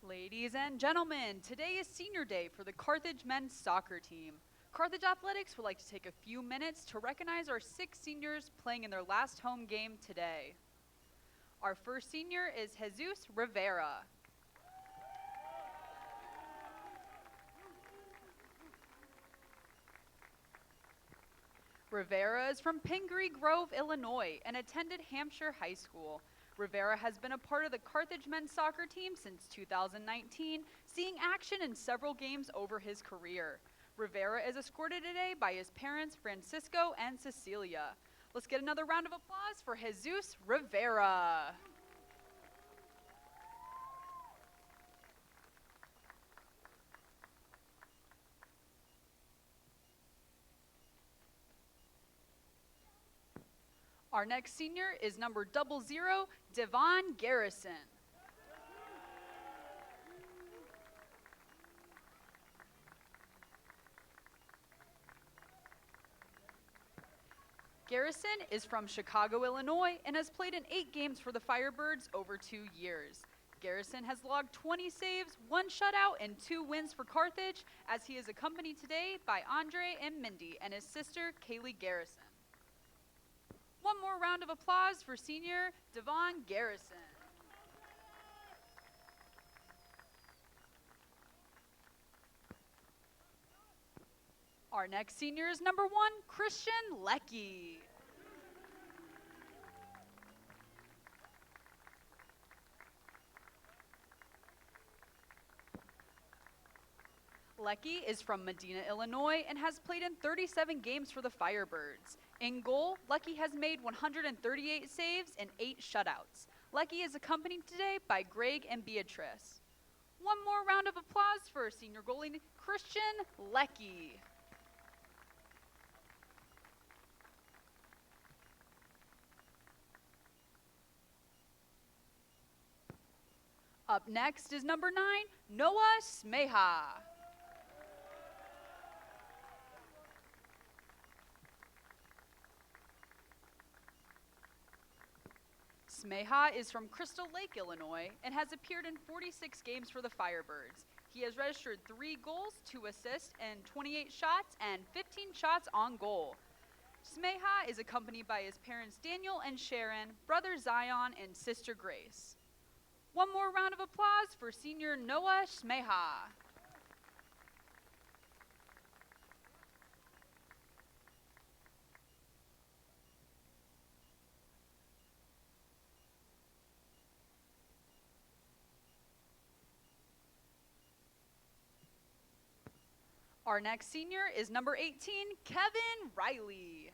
Ladies and gentlemen, today is senior day for the Carthage men's soccer team. Carthage Athletics would like to take a few minutes to recognize our 6 seniors playing in their last home game today. Our first senior is Jesus Rivera. Rivera is from Pingree Grove, Illinois, and attended Hampshire High School. Rivera has been a part of the Carthage men's soccer team since 2019, seeing action in several games over his career. Rivera is escorted today by his parents, Francisco and Cecilia. Let's get another round of applause for Jesus Rivera. Our next senior is number 00, Devon Garrison. Garrison is from Chicago, Illinois, and has played in 8 games for the Firebirds over 2 years. Garrison has logged 20 saves, 1 shutout, and 2 wins for Carthage, as he is accompanied today by Andre and Mindy and his sister, Kaylee Garrison. One more round of applause for senior Devon Garrison. Our next senior is number 1, Christian Leckie. Leckie is from Medina, Illinois, and has played in 37 games for the Firebirds. In goal, Leckie has made 138 saves and 8 shutouts. Leckie is accompanied today by Greg and Beatrice. One more round of applause for senior goalie Christian Leckie. Up next is number 9, Noah Smeha. Smeha is from Crystal Lake, Illinois, and has appeared in 46 games for the Firebirds. He has registered 3 goals, 2 assists, and 28 shots, and 15 shots on goal. Smeha is accompanied by his parents Daniel and Sharon, brother Zion, and sister Grace. One more round of applause for senior Noah Smeha. Our next senior is number 18, Kevin Riley.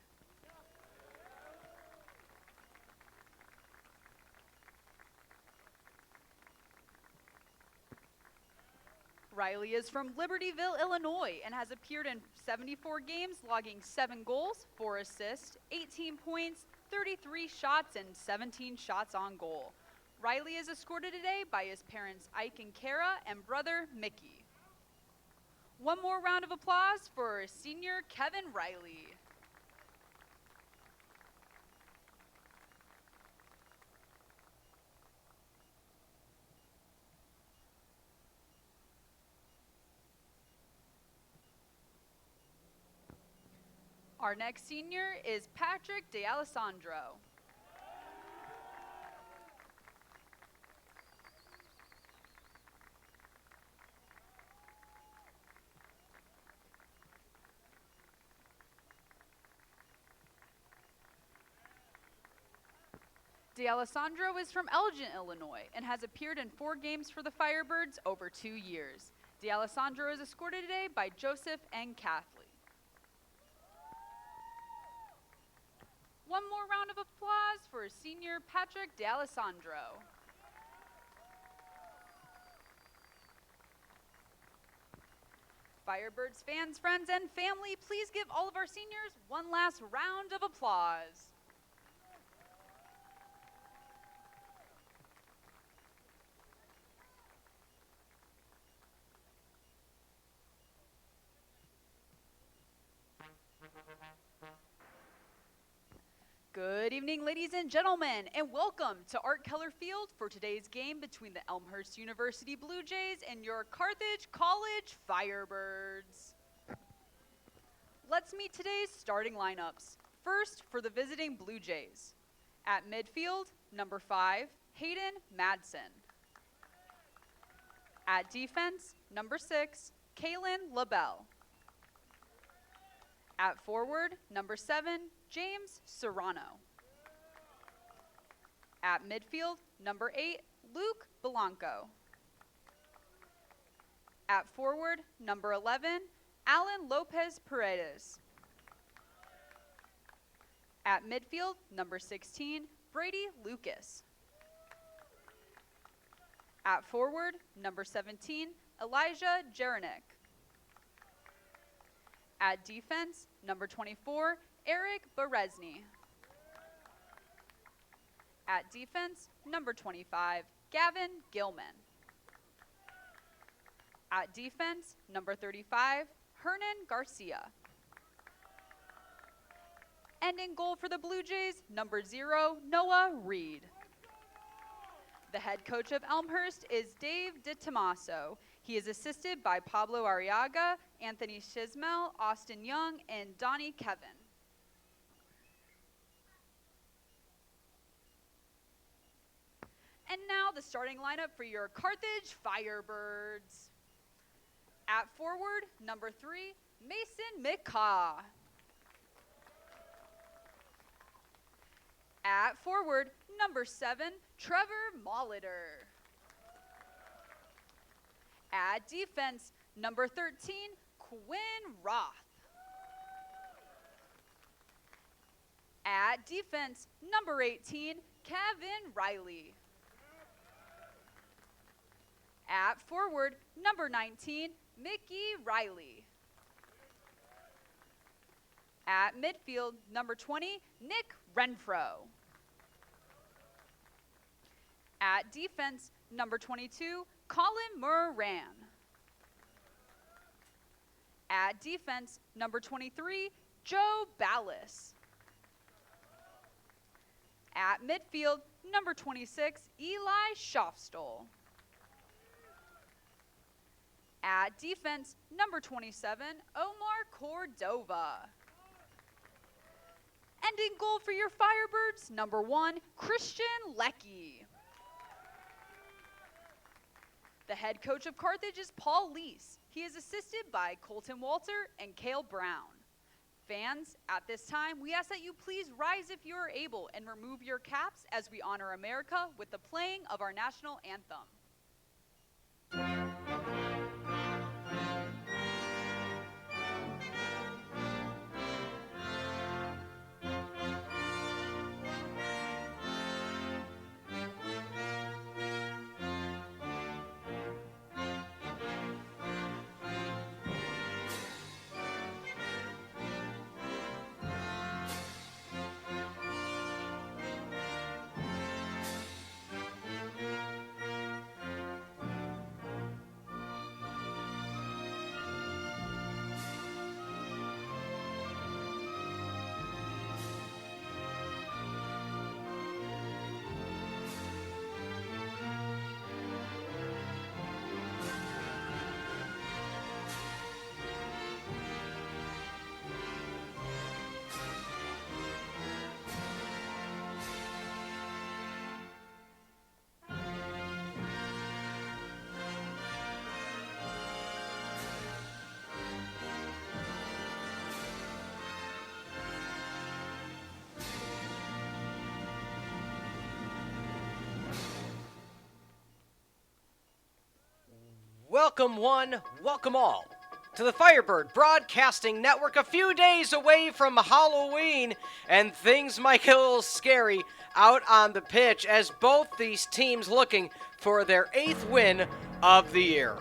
Riley is from Libertyville, Illinois, and has appeared in 74 games, logging 7 goals, 4 assists, 18 points, 33 shots, and 17 shots on goal. Riley is escorted today by his parents Ike and Kara and brother Mickey. One more round of applause for senior Kevin Riley. Our next senior is Patrick D'Alessandro. D'Alessandro is from Elgin, Illinois, and has appeared in 4 games for the Firebirds over 2 years. D'Alessandro is escorted today by Joseph and Kathleen. One more round of applause for senior Patrick D'Alessandro. Firebirds fans, friends, and family, please give all of our seniors one last round of applause. Good evening, ladies and gentlemen, and welcome to Art Keller Field for today's game between the Elmhurst University Blue Jays and your Carthage College Firebirds. Let's meet today's starting lineups. First, for the visiting Blue Jays. At midfield, number 5, Hayden Madsen. At defense, number 6, Kaylin LaBelle. At forward, number 7, James Serrano. At midfield, number 8, Luke Belanco. At forward, number 11, Alan Lopez Paredes. At midfield, number 16, Brady Lucas. At forward, number 17, Elijah Jaranek. At defense, number 24, Eric Berezny. At defense, number 25, Gavin Gilman. At defense, number 35, Hernan Garcia. And in goal for the Blue Jays, number 0, Noah Reed. The head coach of Elmhurst is Dave DiTomaso. He is assisted by Pablo Arriaga, Anthony Chismel, Austin Young, and Donnie Kevin. And now the starting lineup for your Carthage Firebirds. At forward, number 3, Mason McCaw. At forward, number 7, Trevor Molitor. At defense, number 13, Quinn Roth. At defense, number 18, Kevin Riley. At forward, number 19, Mickey Riley. At midfield, number 20, Nick Renfro. At defense, number 22, Colin Moran. At defense, number 23, Joe Ballas. At midfield, number 26, Eli Schofstall. At defense, number 27, Omar Cordova. And in goal for your Firebirds, number 1, Christian Leckie. The head coach of Carthage is Paul Leese. He is assisted by Colton Walter and Cale Brown. Fans, at this time, we ask that you please rise if you are able and remove your caps as we honor America with the playing of our national anthem. Welcome one, welcome all to the Firebird Broadcasting Network. A few days away from Halloween, and things might get a little scary out on the pitch as both these teams looking for their 8th win of the year.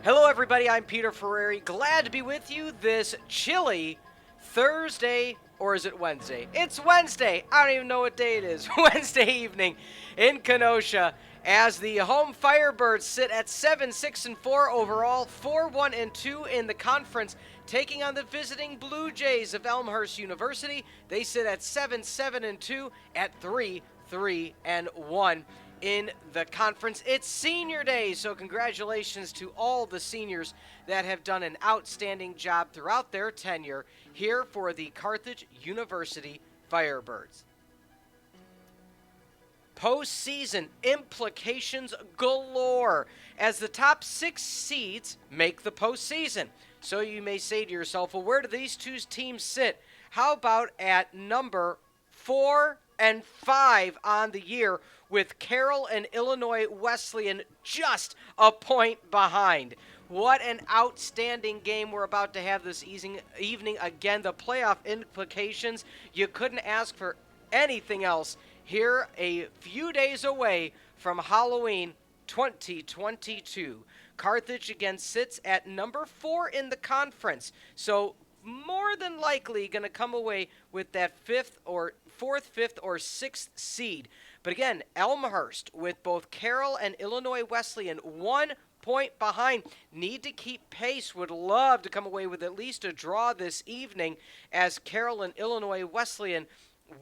Hello everybody, I'm Peter Ferreri. Glad to be with you this chilly Thursday, or is it Wednesday? It's Wednesday. I don't even know what day it is. Wednesday evening in Kenosha. as the home Firebirds sit at 7-6-4 overall, 4-1-2 in the conference, taking on the visiting Blue Jays of Elmhurst University. They sit at 7-7-2 at 3-3-1 in the conference. It's senior day, so congratulations to all the seniors that have done an outstanding job throughout their tenure here for the Carthage University Firebirds. Postseason implications galore as the top 6 seeds make the postseason. So you may say to yourself, well, where do these two teams sit? How about at number 4 and 5 on the year, with Carroll and Illinois Wesleyan just a point behind? What an outstanding game we're about to have this evening. Again, the playoff implications, you couldn't ask for anything else here a few days away from Halloween 2022. Carthage again sits at number 4 in the conference, so more than likely going to come away with that 4th, 5th, or 6th seed. But again, Elmhurst, with both Carroll and Illinois Wesleyan 1 point behind, need to keep pace. Would love to come away with at least a draw this evening, as Carroll and Illinois Wesleyan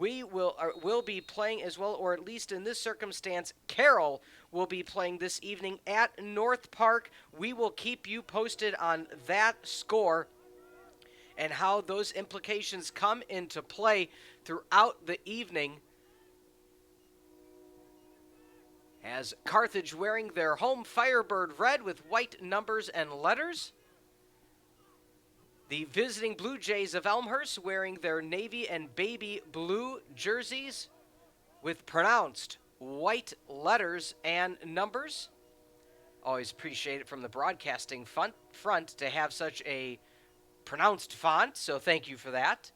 will be playing as well, or at least in this circumstance, Carroll will be playing this evening at North Park. We will keep you posted on that score and how those implications come into play throughout the evening, as Carthage wearing their home Firebird red with white numbers and letters. The visiting Blue Jays of Elmhurst wearing their navy and baby blue jerseys with pronounced white letters and numbers. Always appreciate it from the broadcasting front to have such a pronounced font, so thank you for that.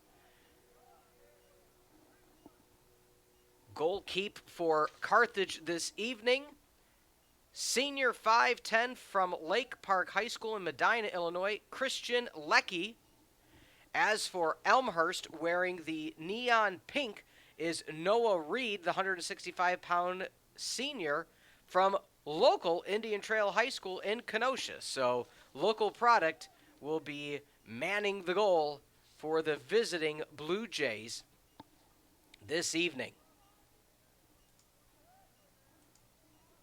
Goal keep for Carthage this evening, senior 5'10" from Lake Park High School in Medina, Illinois, Christian Leckie. As for Elmhurst, wearing the neon pink is Noah Reed, the 165-pound senior from local Indian Trail High School in Kenosha. So local product will be manning the goal for the visiting Blue Jays this evening.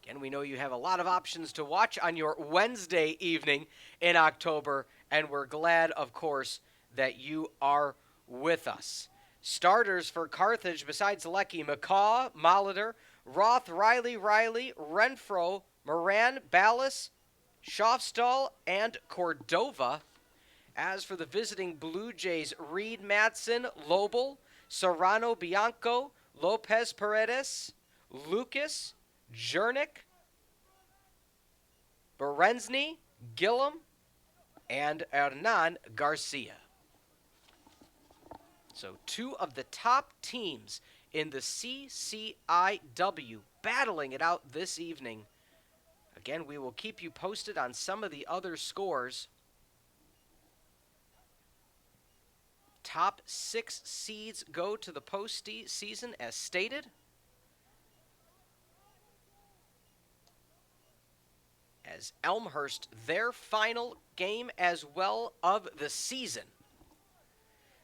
Again, we know you have a lot of options to watch on your Wednesday evening in October, and we're glad, of course, that you are with us. Starters for Carthage, besides Leckie, McCaw, Molitor, Roth, Riley, Renfro, Moran, Ballas, Schofstall, and Cordova. As for the visiting Blue Jays, Reed, Matson, Lobel, Serrano, Bianco, Lopez Paredes, Lucas, Jernick, Berenzny, Gillum, and Hernan Garcia. So 2 of the top teams in the CCIW battling it out this evening. Again, we will keep you posted on some of the other scores. Top 6 seeds go to the postseason as stated. As Elmhurst, their final game as well of the season.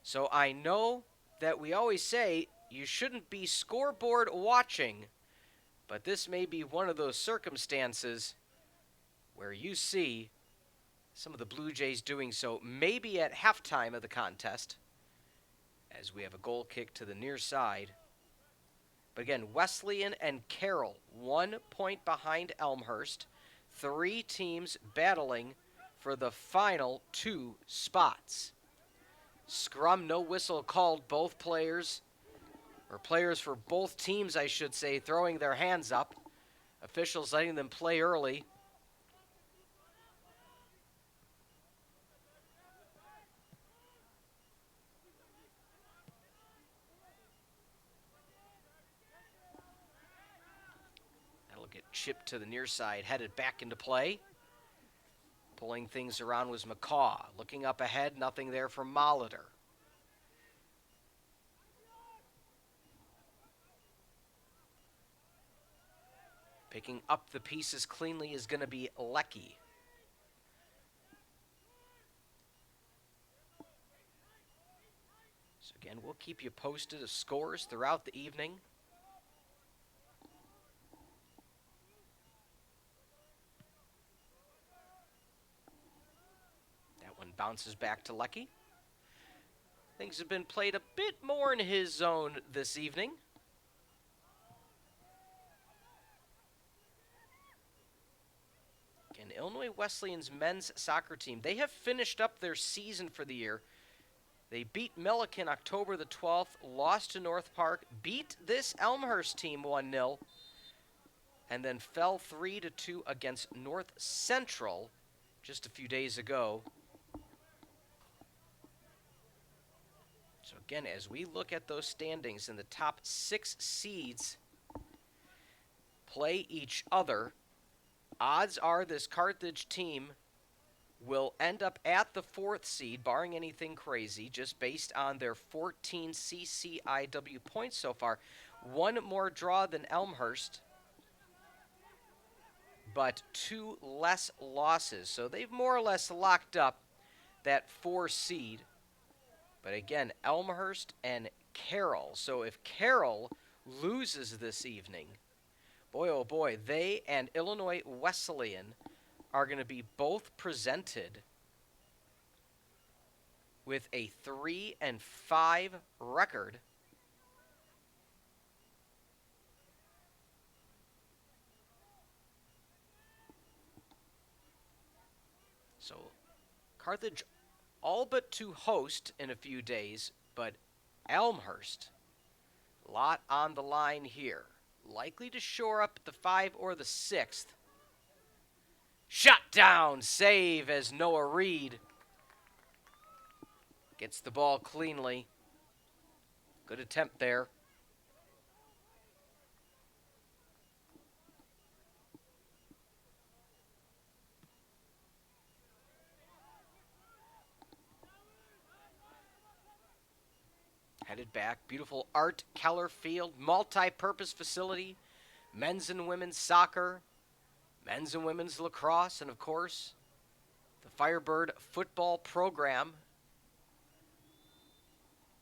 So I know that we always say you shouldn't be scoreboard watching, but this may be one of those circumstances where you see some of the Blue Jays doing so, maybe at halftime of the contest, as we have a goal kick to the near side. But again, Wesleyan and Carroll, 1 point behind Elmhurst. 3 teams battling for the final 2 spots. Scrum, no whistle called. Both players, or players for both teams, I should say, throwing their hands up. Officials letting them play early. That'll get chipped to the near side, headed back into play. Pulling things around was McCaw. Looking up ahead, nothing there from Molitor. Picking up the pieces cleanly is going to be Lecky. So again, we'll keep you posted of scores throughout the evening. That one bounces back to Lecky. Things have been played a bit more in his zone this evening. Again, Illinois Wesleyan's men's soccer team, they have finished up their season for the year. They beat Milliken October the 12th, lost to North Park, beat this Elmhurst team 1-0, and then fell 3-2 against North Central just a few days ago. So again, as we look at those standings, in the top 6 seeds play each other, odds are this Carthage team will end up at the 4th seed, barring anything crazy, just based on their 14 CCIW points so far. One more draw than Elmhurst, but 2 less losses. So they've more or less locked up that 4 seed. But again, Elmhurst and Carroll. So if Carroll loses this evening, boy, oh boy, they and Illinois Wesleyan are going to be both presented with a 3-5 record. So Carthage all but to host in a few days, but Elmhurst, a lot on the line here. Likely to shore up the 5 or the 6th. Shot down, save as Noah Reed gets the ball cleanly. Good attempt there. Headed back, beautiful Art Keller Field, multi-purpose facility, men's and women's soccer, men's and women's lacrosse, and of course, the Firebird football program.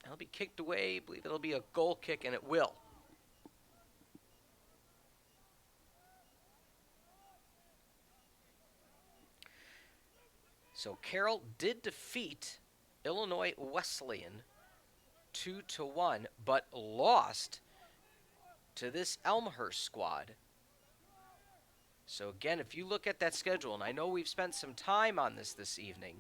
That'll be kicked away. I believe it'll be a goal kick, and it will. So Carroll did defeat Illinois Wesleyan 2-1, but lost to this Elmhurst squad. So again, if you look at that schedule, and I know we've spent some time on this evening,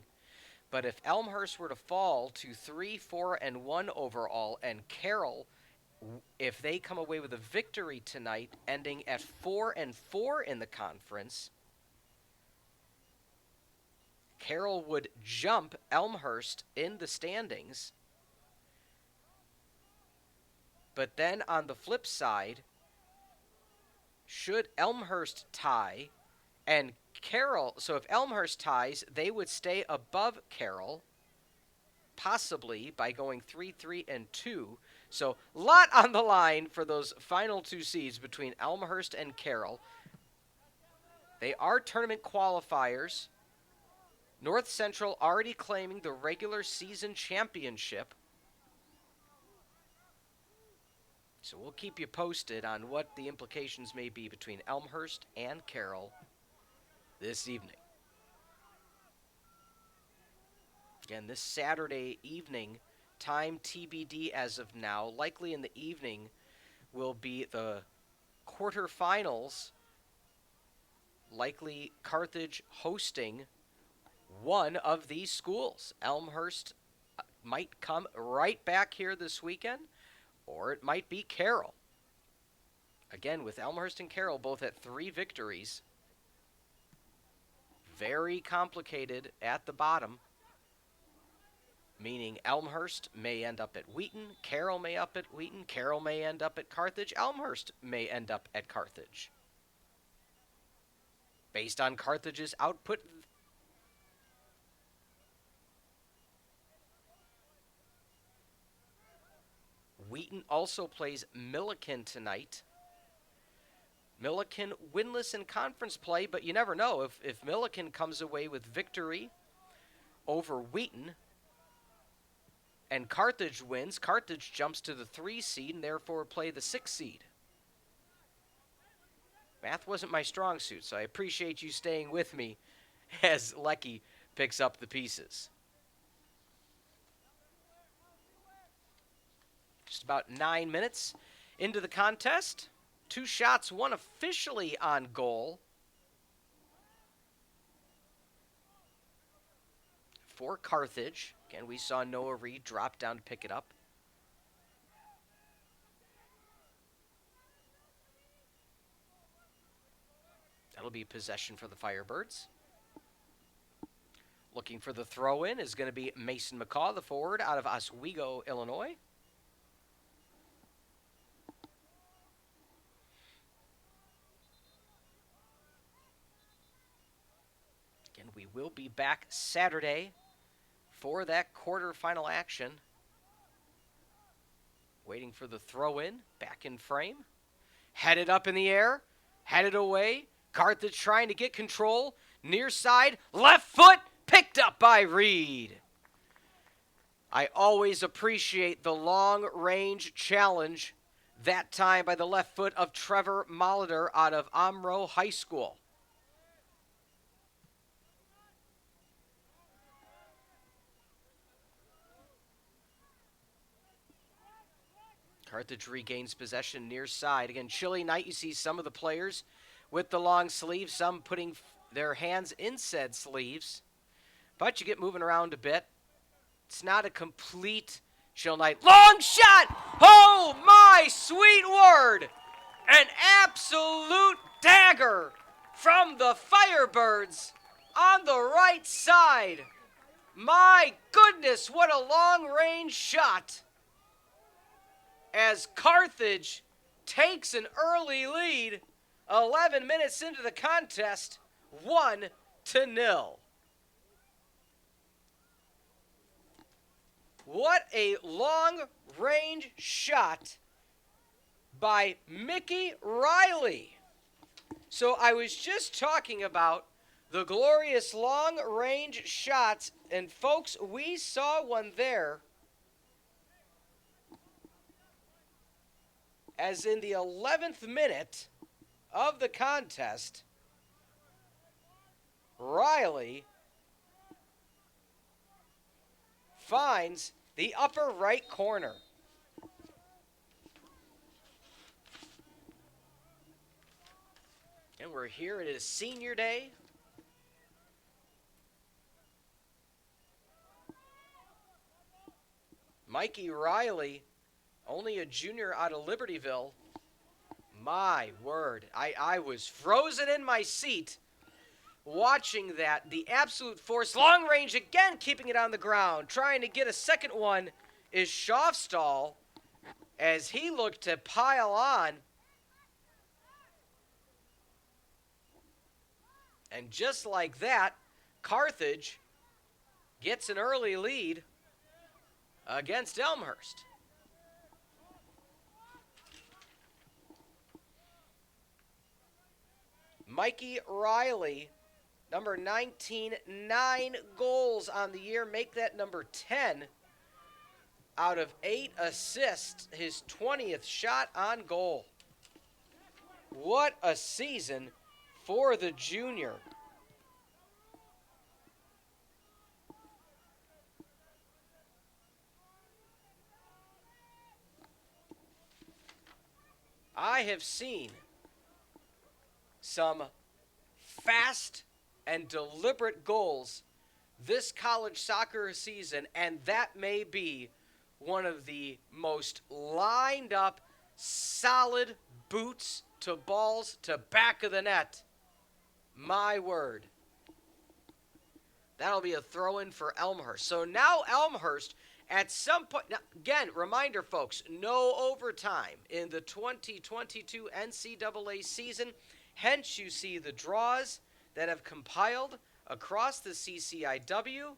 but if Elmhurst were to fall to 3-4-1 overall, and Carroll, if they come away with a victory tonight, ending at 4-4 in the conference, Carroll would jump Elmhurst in the standings. But then on the flip side, should Elmhurst tie and Carroll, so if Elmhurst ties, they would stay above Carroll, possibly by going 3-3-2. So a lot on the line for those final 2 seeds between Elmhurst and Carroll. They are tournament qualifiers. North Central already claiming the regular season championship. So we'll keep you posted on what the implications may be between Elmhurst and Carroll this evening. Again, this Saturday evening, time TBD as of now. Likely in the evening will be the quarterfinals. Likely Carthage hosting one of these schools. Elmhurst might come right back here this weekend, or it might be Carroll. Again, with Elmhurst and Carroll both at 3 victories. Very complicated at the bottom, meaning Elmhurst may end up at Wheaton, Carroll may up at Wheaton, Carroll may end up at Carthage, Elmhurst may end up at Carthage. Based on Carthage's output, Wheaton also plays Milliken tonight. Milliken winless in conference play, but you never know. If Milliken comes away with victory over Wheaton and Carthage wins, Carthage jumps to the 3 seed and therefore play the 6 seed. Math wasn't my strong suit, so I appreciate you staying with me as Lecky picks up the pieces. Just about 9 minutes into the contest. 2 shots, 1 officially on goal for Carthage. Again, we saw Noah Reed drop down to pick it up. That'll be possession for the Firebirds. Looking for the throw-in is going to be Mason McCaw, the forward out of Oswego, Illinois. Again, we will be back Saturday for that quarterfinal action. Waiting for the throw-in, back in frame. Headed up in the air, headed away. Carthage trying to get control. Near side, left foot, picked up by Reed. I always appreciate the long-range challenge, that time by the left foot of Trevor Molitor out of Omro High School. Carthage regains possession near side. Again, chilly night. You see some of the players with the long sleeves, some putting their hands in said sleeves. But you get moving around a bit. It's not a complete chill night. Long shot! Oh, my sweet word! An absolute dagger from the Firebirds on the right side. My goodness, what a long-range shot. As Carthage takes an early lead, 11 minutes into the contest, 1-0. What a long-range shot by Mickey Riley. So I was just talking about the glorious long-range shots, and folks, we saw one there. As in the 11th minute of the contest, Riley finds the upper right corner. And we're here. It is senior day. Mikey Riley, only a junior out of Libertyville. My word, I was frozen in my seat watching that. The absolute force, long range again, keeping it on the ground. Trying to get a second one is Schofstall as he looked to pile on. And just like that, Carthage gets an early lead against Elmhurst. Mikey Riley, number 19, 9 goals on the year. Make that number 10 out of 8 assists, his 20th shot on goal. What a season for the junior. I have seen some fast and deliberate goals this college soccer season, and that may be one of the most lined up, solid boots to balls to back of the net. My word. That'll be a throw-in for Elmhurst. So now Elmhurst, at some point, now, again, reminder, folks, no overtime in the 2022 NCAA season. Hence, you see the draws that have compiled across the CCIW.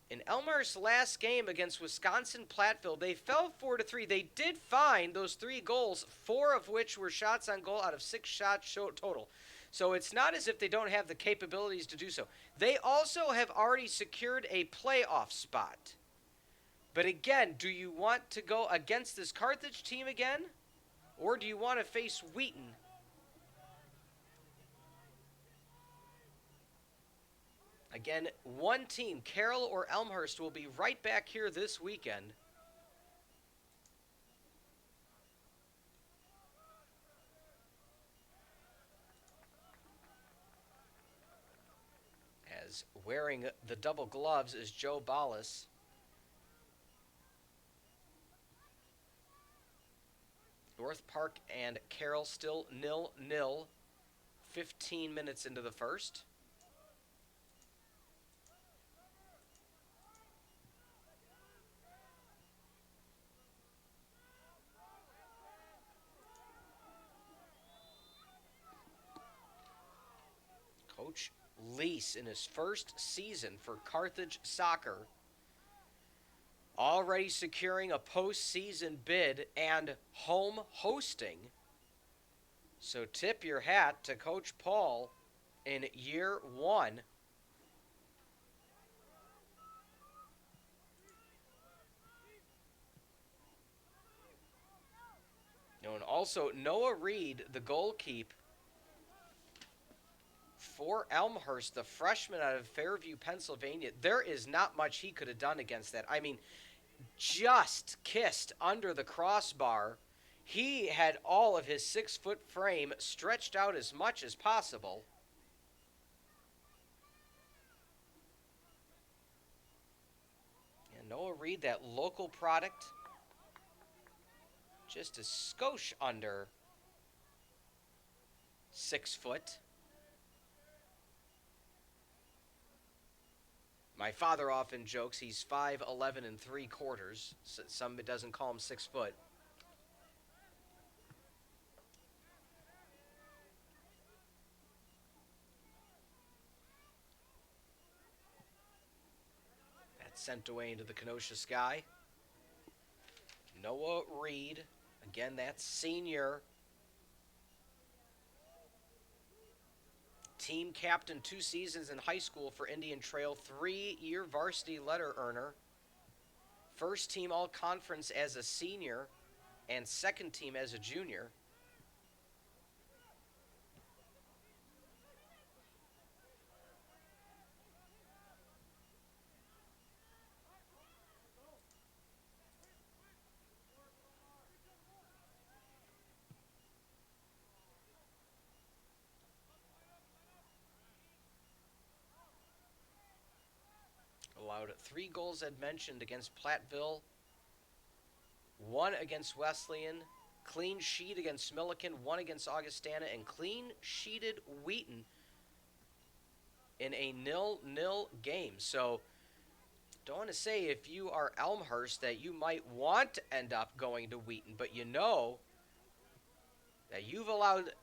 In Elmhurst's last game against Wisconsin-Platteville, they fell 4-3. They did find those 3 goals, 4 of which were shots on goal out of 6 shots total. So it's not as if they don't have the capabilities to do so. They also have already secured a playoff spot. But again, do you want to go against this Carthage team again? Or do you want to face Wheaton? Again, one team, Carroll or Elmhurst, will be right back here this weekend. As wearing the double gloves is Joe Ballas. North Park and Carroll still 0-0. 15 minutes into the first. Coach Lease in his first season for Carthage Soccer, already securing a postseason bid and home hosting. So tip your hat to Coach Paul in year 1. And also Noah Reed, the goalkeeper for Elmhurst, the freshman out of Fairview, Pennsylvania. There is not much he could have done against that. I mean, just kissed under the crossbar. He had all of his 6-foot frame stretched out as much as possible. And Noah Reed, that local product, just a skosh under 6 foot. My father often jokes he's 5'11" and 3/4. Some doesn't call him 6 foot. That's sent away into the Kenosha sky. Noah Reed, again, that's senior. Team captain 2 seasons in high school for Indian Trail, 3-year varsity letter earner. First team all-conference as a senior and second team as a junior. Allowed 3 goals, as mentioned, against Platteville, 1 against Wesleyan, clean sheet against Milliken, 1 against Augustana, and clean sheeted Wheaton in a 0-0 game. So, don't want to say if you are Elmhurst that you might want to end up going to Wheaton, but you know that you've allowed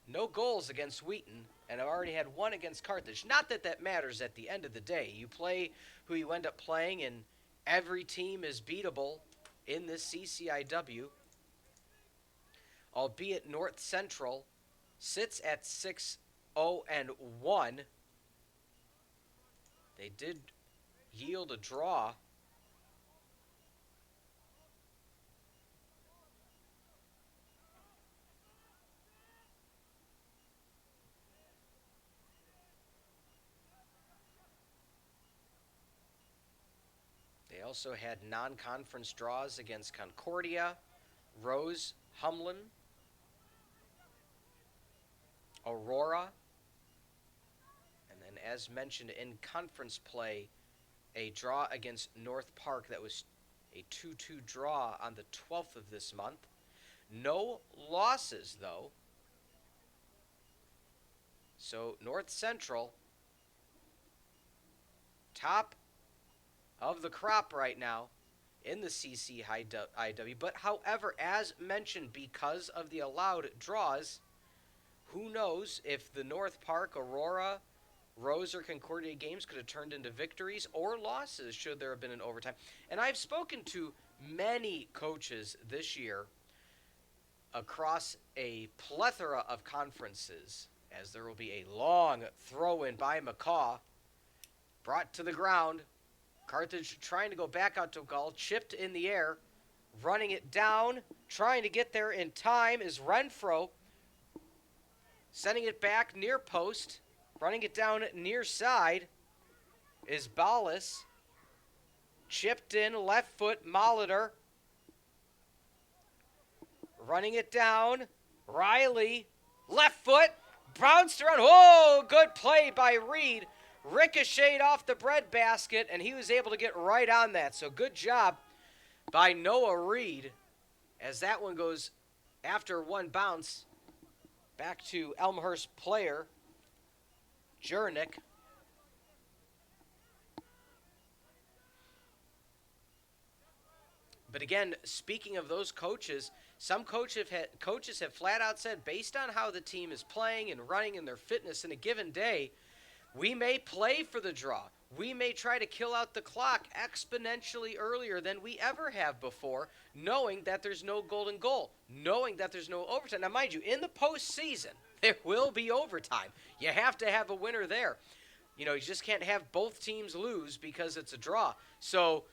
no goals against Wheaton and have already had 1 against Carthage. Not that that matters at the end of the day. You play who you end up playing, and every team is beatable in this CCIW. Albeit North Central sits at 6-0-1. They did yield a draw. They also had non-conference draws against Concordia, Rose, Humlin, Aurora, and then as mentioned in conference play, a draw against North Park that was a 2-2 draw on the 12th of this month. No losses, though. So North Central, top of the crop right now in the CCIW. But however, as mentioned, because of the allowed draws, who knows if the North Park, Aurora, Rose or Concordia games could have turned into victories or losses should there have been an overtime. And I've spoken to many coaches this year across a plethora of conferences, as there will be a long throw-in by McCaw, brought to the ground. Carthage trying to go back out to goal, chipped in the air, running it down, trying to get there in time is Renfro, sending it back near post, running it down near side is Ballas, chipped in left foot Molitor, running it down, Riley, left foot, bounced around, whoa, good play by Reed, ricocheted off the breadbasket, and he was able to get right on that, so good job by Noah Reed, as that one goes after one bounce back to Elmhurst player Jernick. But again, speaking of those coaches, some coaches have flat out said, based on how the team is playing and running and their fitness in a given day, we may play for the draw. We may try to kill out the clock exponentially earlier than we ever have before, knowing that there's no golden goal, knowing that there's no overtime. Now, mind you, in the postseason, there will be overtime. You have to have a winner there. You just can't have both teams lose because it's a draw. So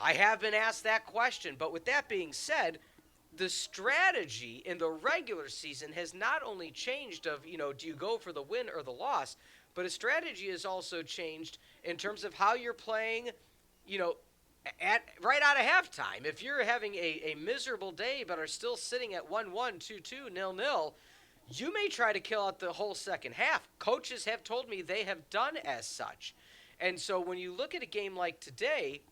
I have been asked that question. But with that being said, the strategy in the regular season has not only changed of, do you go for the win or the loss, but a strategy has also changed in terms of how you're playing, at right out of halftime. If you're having a miserable day but are still sitting at 1-1, 2-2, 0-0, you may try to kill out the whole second half. Coaches have told me they have done as such. And so when you look at a game like today,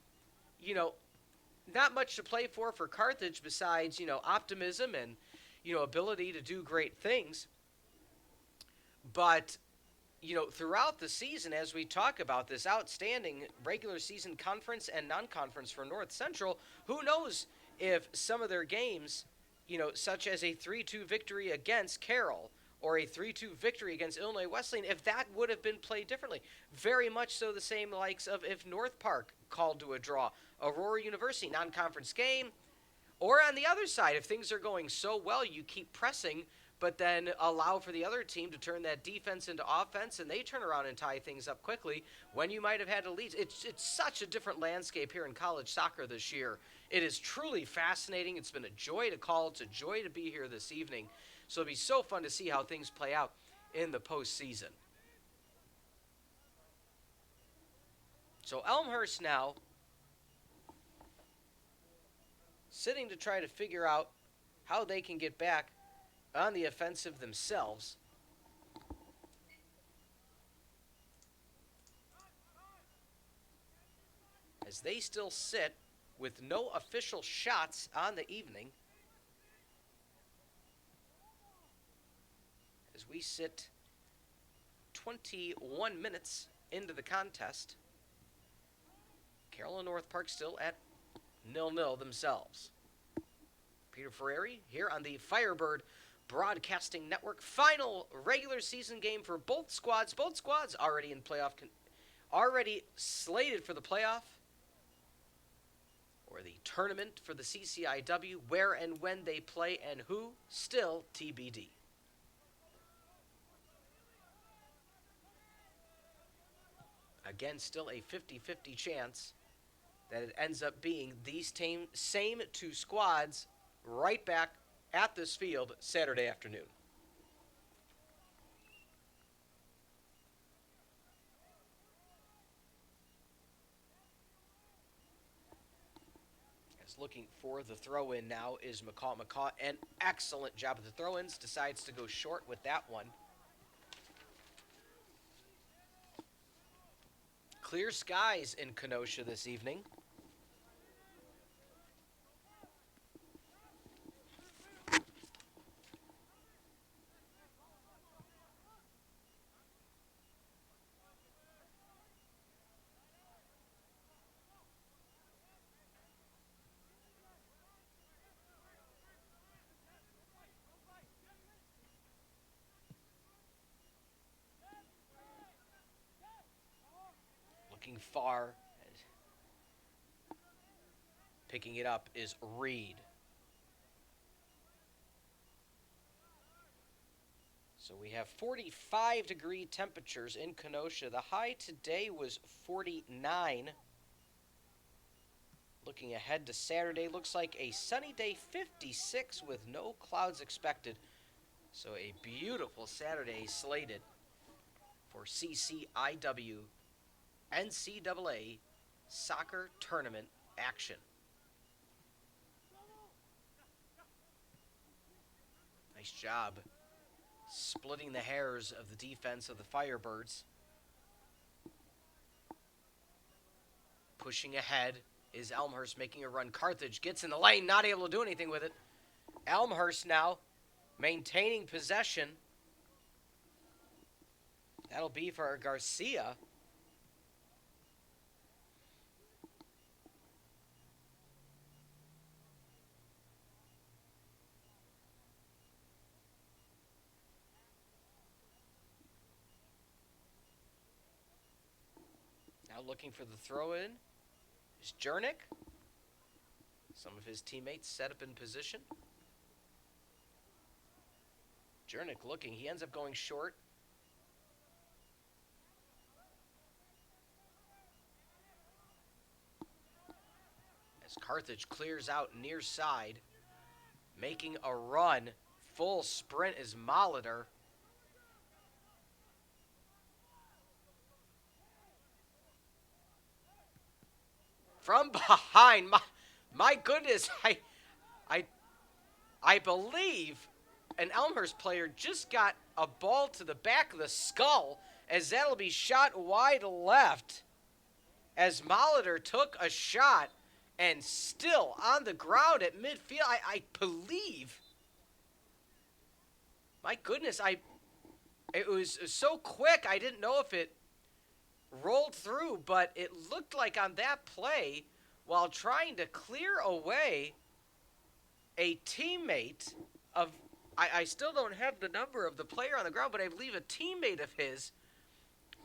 not much to play for Carthage besides, optimism and, ability to do great things. But throughout the season, as we talk about this outstanding regular season conference and non-conference for North Central, who knows if some of their games, such as a 3-2 victory against Carroll or a 3-2 victory against Illinois Wesleyan, if that would have been played differently. Very much so the same likes of if North Park called to a draw, Aurora University, non-conference game, or on the other side, if things are going so well, you keep pressing, but then allow for the other team to turn that defense into offense, and they turn around and tie things up quickly when you might have had a lead. It's such a different landscape here in college soccer this year. It is truly fascinating. It's been a joy to call. It's a joy to be here this evening. So it'll be so fun to see how things play out in the postseason. So Elmhurst now sitting to try to figure out how they can get back on the offensive themselves. As they still sit with no official shots on the evening. As we sit 21 minutes into the contest. Carroll and North Park still at 0-0 themselves. Peter Ferreri here on the Firebird Broadcasting Network. Final regular season game for both squads. Both squads already in playoff, already slated for the playoff or the tournament for the CCIW. Where and when they play and who, still TBD. Again, still a 50-50 chance that it ends up being these same two squads right back at this field Saturday afternoon. As looking for the throw-in now is McCaw. McCaw, an excellent job at the throw-ins, decides to go short with that one. Clear skies in Kenosha this evening. going far. Picking it up is Reed. So we have 45-degree temperatures in Kenosha. The high today was 49. Looking ahead to Saturday, looks like a sunny day, 56 with no clouds expected. So a beautiful Saturday slated for CCIW NCAA soccer tournament action. Nice job splitting the hairs of the defense of the Firebirds. Pushing ahead is Elmhurst, making a run. Carthage gets in the lane, not able to do anything with it. Elmhurst now maintaining possession. That'll be for Garcia. Now looking for the throw-in is Jernick. Some of his teammates set up in position. Jernick looking. He ends up going short. As Carthage clears out near side. Making a run. Full sprint is Molitor. From behind, my goodness, I believe an Elmhurst player just got a ball to the back of the skull, as that'll be shot wide left, as Molitor took a shot and still on the ground at midfield. I believe, my goodness, it was so quick, I didn't know if it rolled through, but it looked like on that play, while trying to clear away a teammate of, I still don't have the number of the player on the ground, but I believe a teammate of his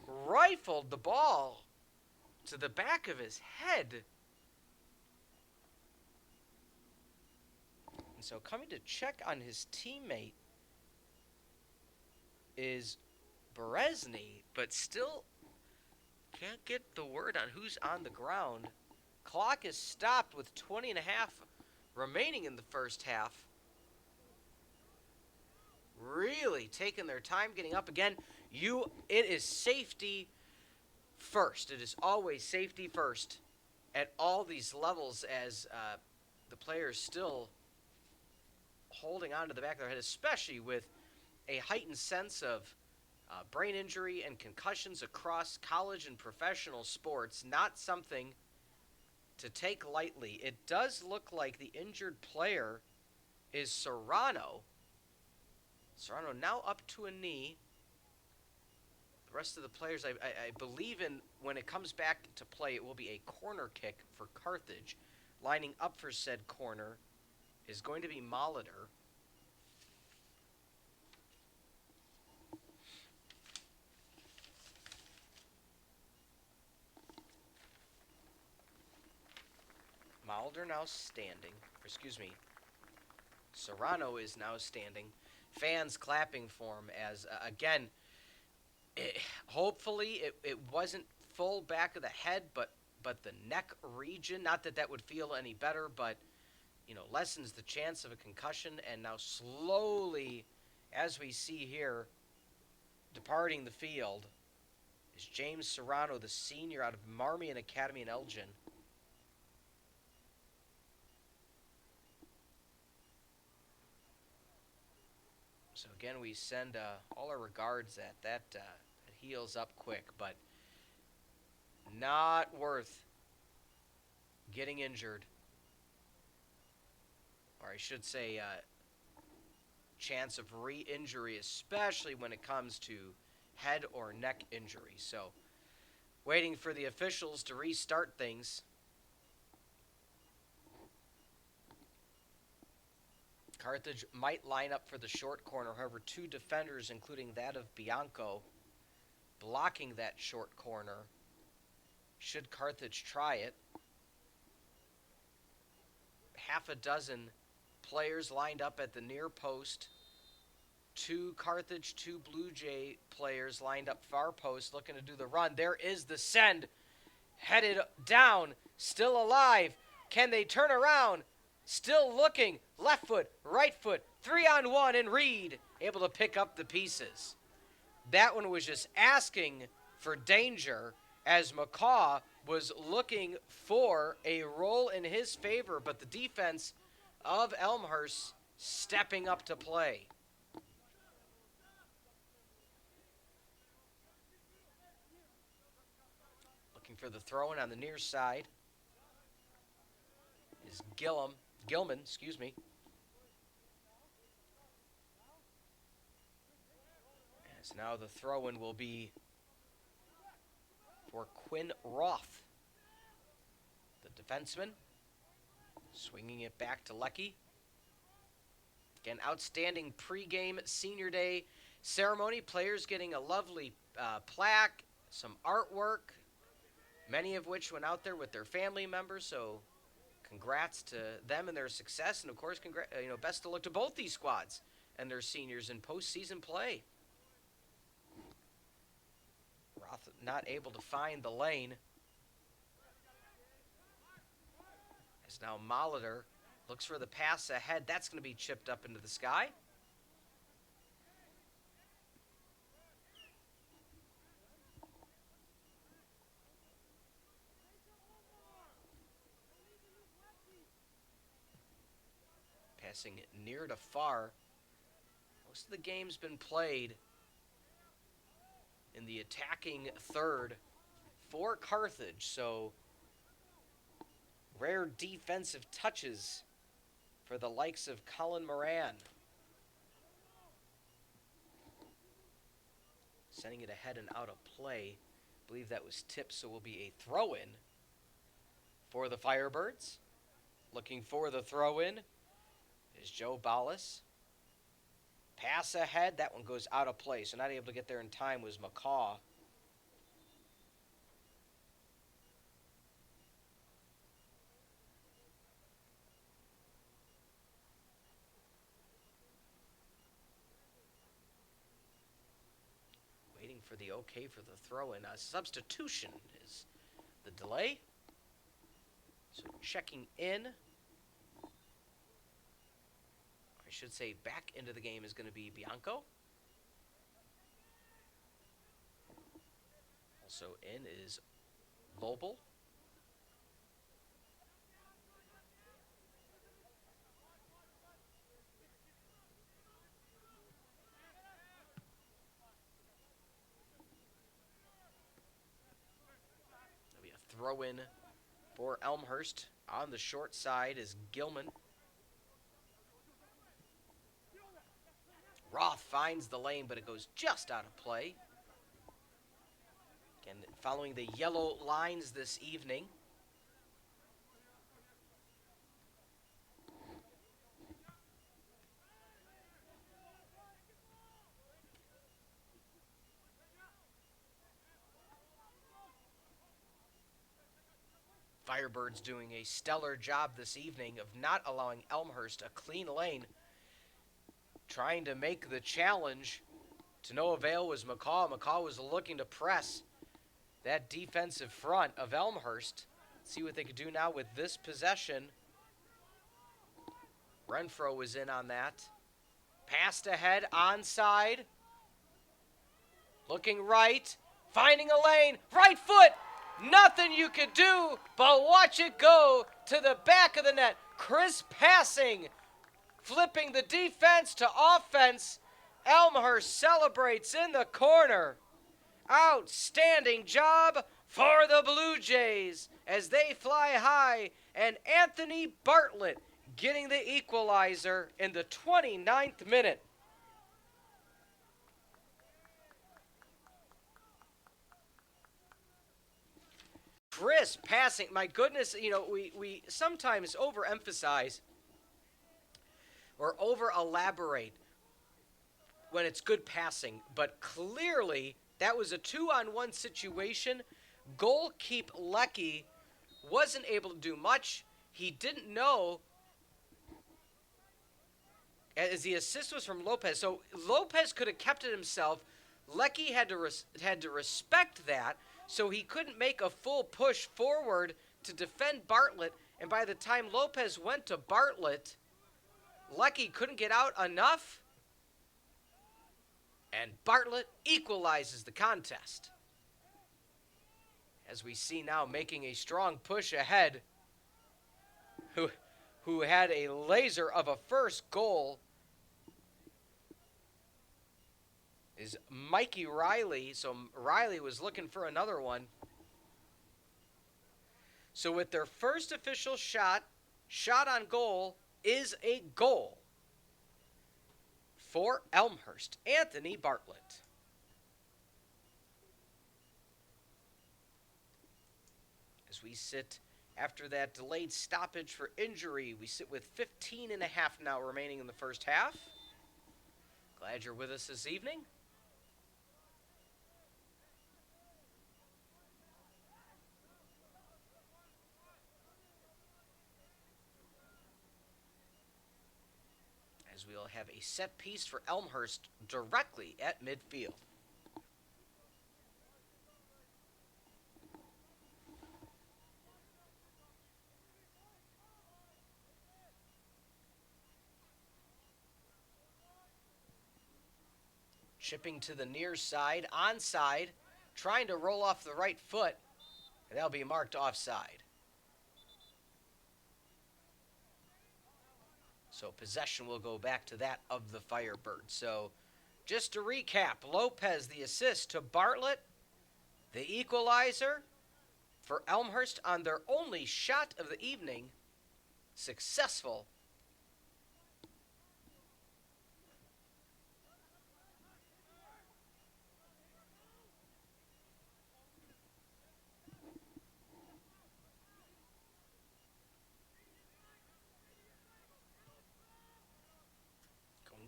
rifled the ball to the back of his head. And so coming to check on his teammate is Berezny, but still can't get the word on who's on the ground. Clock is stopped with 20 and a half remaining in the first half. Really taking their time getting up again. It is safety first. It is always safety first at all these levels, as the players still holding on to the back of their head, especially with a heightened sense of brain injury and concussions across college and professional sports. Not something to take lightly. It does look like the injured player is Serrano. Serrano now up to a knee. The rest of the players, I believe in, when it comes back to play, it will be a corner kick for Carthage. Lining up for said corner is going to be Molitor. Molitor now standing. Serrano is now standing. Fans clapping for him as, again, hopefully it wasn't full back of the head, but the neck region. Not that that would feel any better, but, lessens the chance of a concussion. And now slowly, as we see here, departing the field is James Serrano, the senior out of Marmion Academy in Elgin. So again, we send all our regards that heals up quick, but not worth getting injured. Or I should say, chance of re-injury, especially when it comes to head or neck injury. So waiting for the officials to restart things. Carthage might line up for the short corner. However, two defenders, including that of Bianco, blocking that short corner. should Carthage try it. Half a dozen players lined up at the near post. 2 Carthage, 2 Blue Jay players lined up far post looking to do the run. There is the send. Headed down, still alive. Can they turn around? Still looking. Left foot, right foot, 3-on-1, and Reed able to pick up the pieces. That one was just asking for danger as McCaw was looking for a roll in his favor, but the defense of Elmhurst stepping up to play. Looking for the throw-in on the near side is Gilman, excuse me. As now the throw-in will be for Quinn Roth, the defenseman, swinging it back to Lecky. Again, outstanding pregame senior day ceremony. Players getting a lovely plaque, some artwork, many of which went out there with their family members. So, congrats to them and their success, and of course, best of luck to both these squads and their seniors in postseason play. Roth not able to find the lane. As now Molitor looks for the pass ahead. That's going to be chipped up into the sky. Passing it near to far. Most of the game's been played in the attacking third for Carthage, so rare defensive touches for the likes of Colin Moran. Sending it ahead and out of play. I believe that was tipped, so will be a throw-in for the Firebirds. Looking for the throw-in is Joe Ballas. Pass ahead, that one goes out of play, so not able to get there in time was McCaw. Waiting for the okay for the throw-in. A substitution is the delay. So checking in. I should say back into the game is going to be Bianco. Also in is Lobel. There'll be a throw-in for Elmhurst. On the short side is Gilman. Roth finds the lane, but it goes just out of play. Again, following the yellow lines this evening. Firebirds doing a stellar job this evening of not allowing Elmhurst a clean lane. Trying to make the challenge to no avail was McCaw. McCaw was looking to press that defensive front of Elmhurst. See what they could do now with this possession. Renfro was in on that. Passed ahead, onside. Looking right, finding a lane, right foot. Nothing you could do but watch it go to the back of the net. Crisp passing. Flipping the defense to offense. Elmhurst celebrates in the corner. Outstanding job for the Blue Jays as they fly high. And Anthony Bartlett getting the equalizer in the 29th minute. Crisp passing. My goodness, we sometimes overemphasize or over-elaborate when it's good passing. But clearly, that was a 2-on-1 situation. Goalkeep Lecky wasn't able to do much. He didn't know, as the assist was from Lopez. So Lopez could have kept it himself. Lecky had to respect that, so he couldn't make a full push forward to defend Bartlett. And by the time Lopez went to Bartlett, Lecky couldn't get out enough, and Bartlett equalizes the contest. As we see now, making a strong push ahead, who had a laser of a first goal, is Mikey Riley. So Riley was looking for another one. So with their first official shot on goal is a goal for Elmhurst, Anthony Bartlett. As we sit after that delayed stoppage for injury, we sit with 15 and a half now remaining in the first half. Glad you're with us this evening. As we'll have a set piece for Elmhurst directly at midfield. Chipping to the near side, onside, trying to roll off the right foot, and that'll be marked offside. So possession will go back to that of the Firebirds. So just to recap, Lopez the assist to Bartlett, the equalizer for Elmhurst on their only shot of the evening, successful.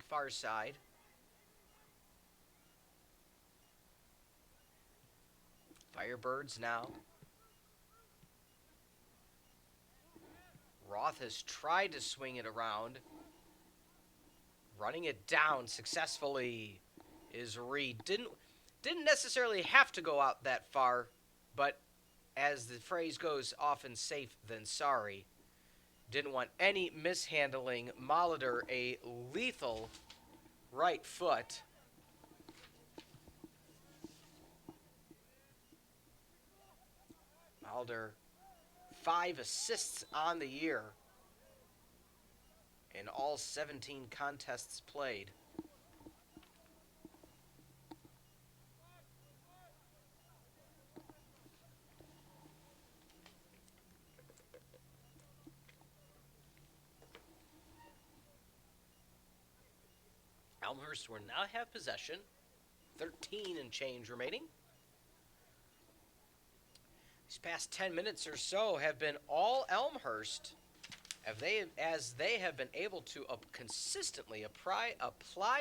Far side. Firebirds now. Roth has tried to swing it around. Running it down successfully is Reed. Didn't necessarily have to go out that far, but as the phrase goes, often safe than sorry. Didn't want any mishandling. Molitor, a lethal right foot. Molitor, 5 assists on the year in all 17 contests played. Elmhurst will now have possession. 13 and change remaining. These past 10 minutes or so have been all Elmhurst as they have been able to consistently apply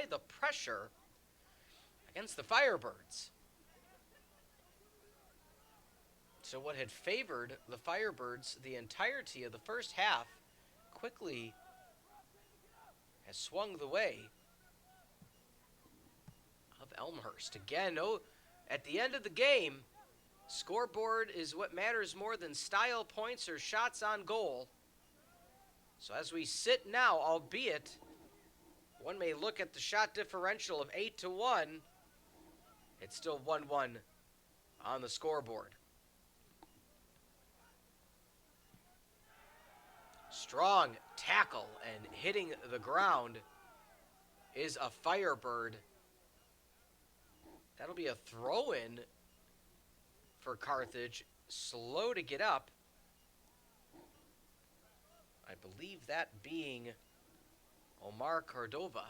the pressure against the Firebirds. So what had favored the Firebirds the entirety of the first half quickly has swung the way of Elmhurst. Again, at the end of the game, scoreboard is what matters more than style points or shots on goal. So as we sit now, albeit one may look at the shot differential of 8-1, it's still 1-1 on the scoreboard. Strong tackle and hitting the ground is a Firebird. That'll be a throw-in for Carthage. Slow to get up. I believe that being Omar Cordova.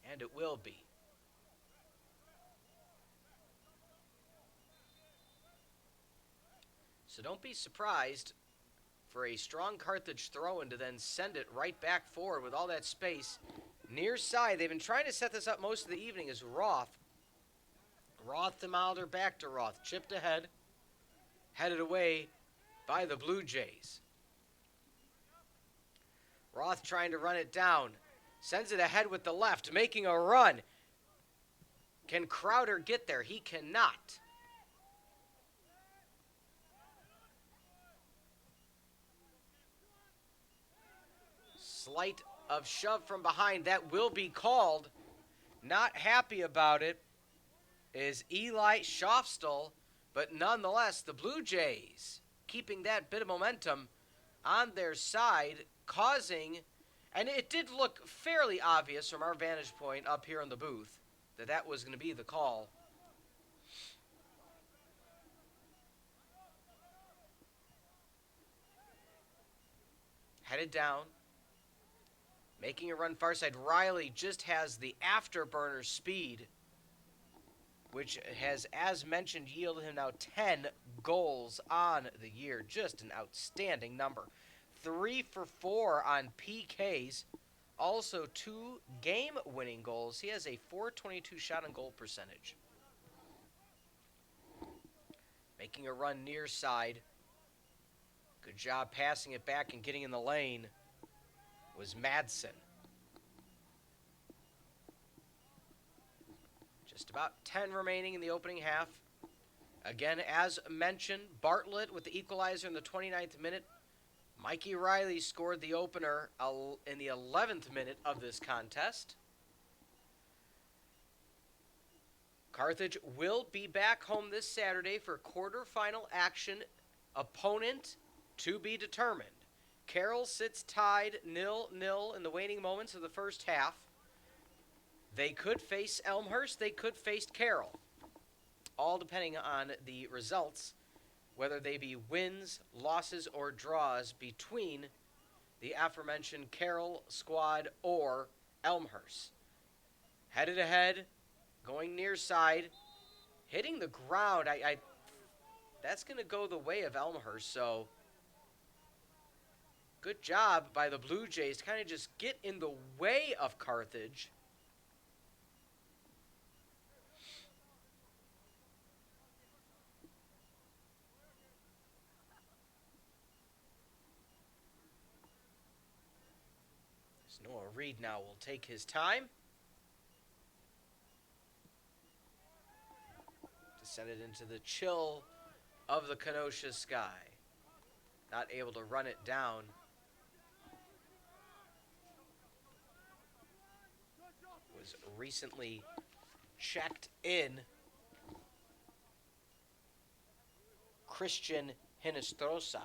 And it will be. So don't be surprised for a strong Carthage throw-in to then send it right back forward with all that space. Near side, they've been trying to set this up most of the evening, is Roth. Roth to Milder, back to Roth. Chipped ahead. Headed away by the Blue Jays. Roth trying to run it down. Sends it ahead with the left, making a run. Can Crowder get there? He cannot. Slight of shove from behind. That will be called. Not happy about it is Eli Schofstall, but nonetheless, the Blue Jays keeping that bit of momentum on their side, causing, and it did look fairly obvious from our vantage point up here in the booth, that was going to be the call. Headed down. Making a run far side. Riley just has the afterburner speed, which has, as mentioned, yielded him now 10 goals on the year. Just an outstanding number. 3 for 4 on PKs. Also 2 game-winning goals. He has a .422 shot on goal percentage. Making a run near side. Good job passing it back and getting in the lane was Madsen. Just about 10 remaining in the opening half. Again, as mentioned, Bartlett with the equalizer in the 29th minute. Mikey Riley scored the opener in the 11th minute of this contest. Carthage will be back home this Saturday for quarterfinal action. Opponent to be determined. Carroll sits tied 0-0 in the waning moments of the first half. They could face Elmhurst. They could face Carroll. All depending on the results, whether they be wins, losses, or draws between the aforementioned Carroll squad or Elmhurst. Headed ahead, going near side, hitting the ground. That's going to go the way of Elmhurst, so good job by the Blue Jays to kind of just get in the way of Carthage. Noah Reed now will take his time to send it into the chill of the Kenosha sky. Not able to run it down. Was recently checked in. Christian Hinestrosa.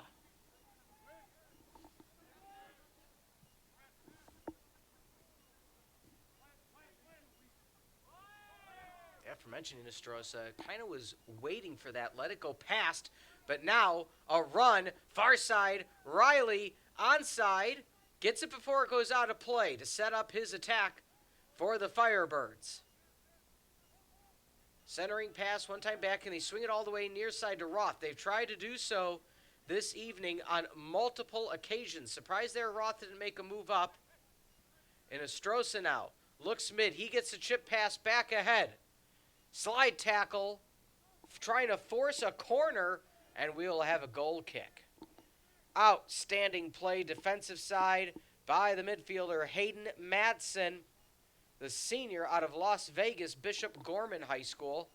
Aforementioned Hinestrosa kind of was waiting for that. Let it go past. But now a run. Far side. Riley onside. Gets it before it goes out of play to set up his attack for the Firebirds. Centering pass one time back, and they swing it all the way near side to Roth. They've tried to do so this evening on multiple occasions. Surprised there Roth didn't make a move up. And Hinestrosa now looks mid. He gets the chip pass back ahead. Slide tackle, trying to force a corner, and we'll have a goal kick. Outstanding play, defensive side by the midfielder Hayden Madsen, the senior out of Las Vegas Bishop Gorman High School.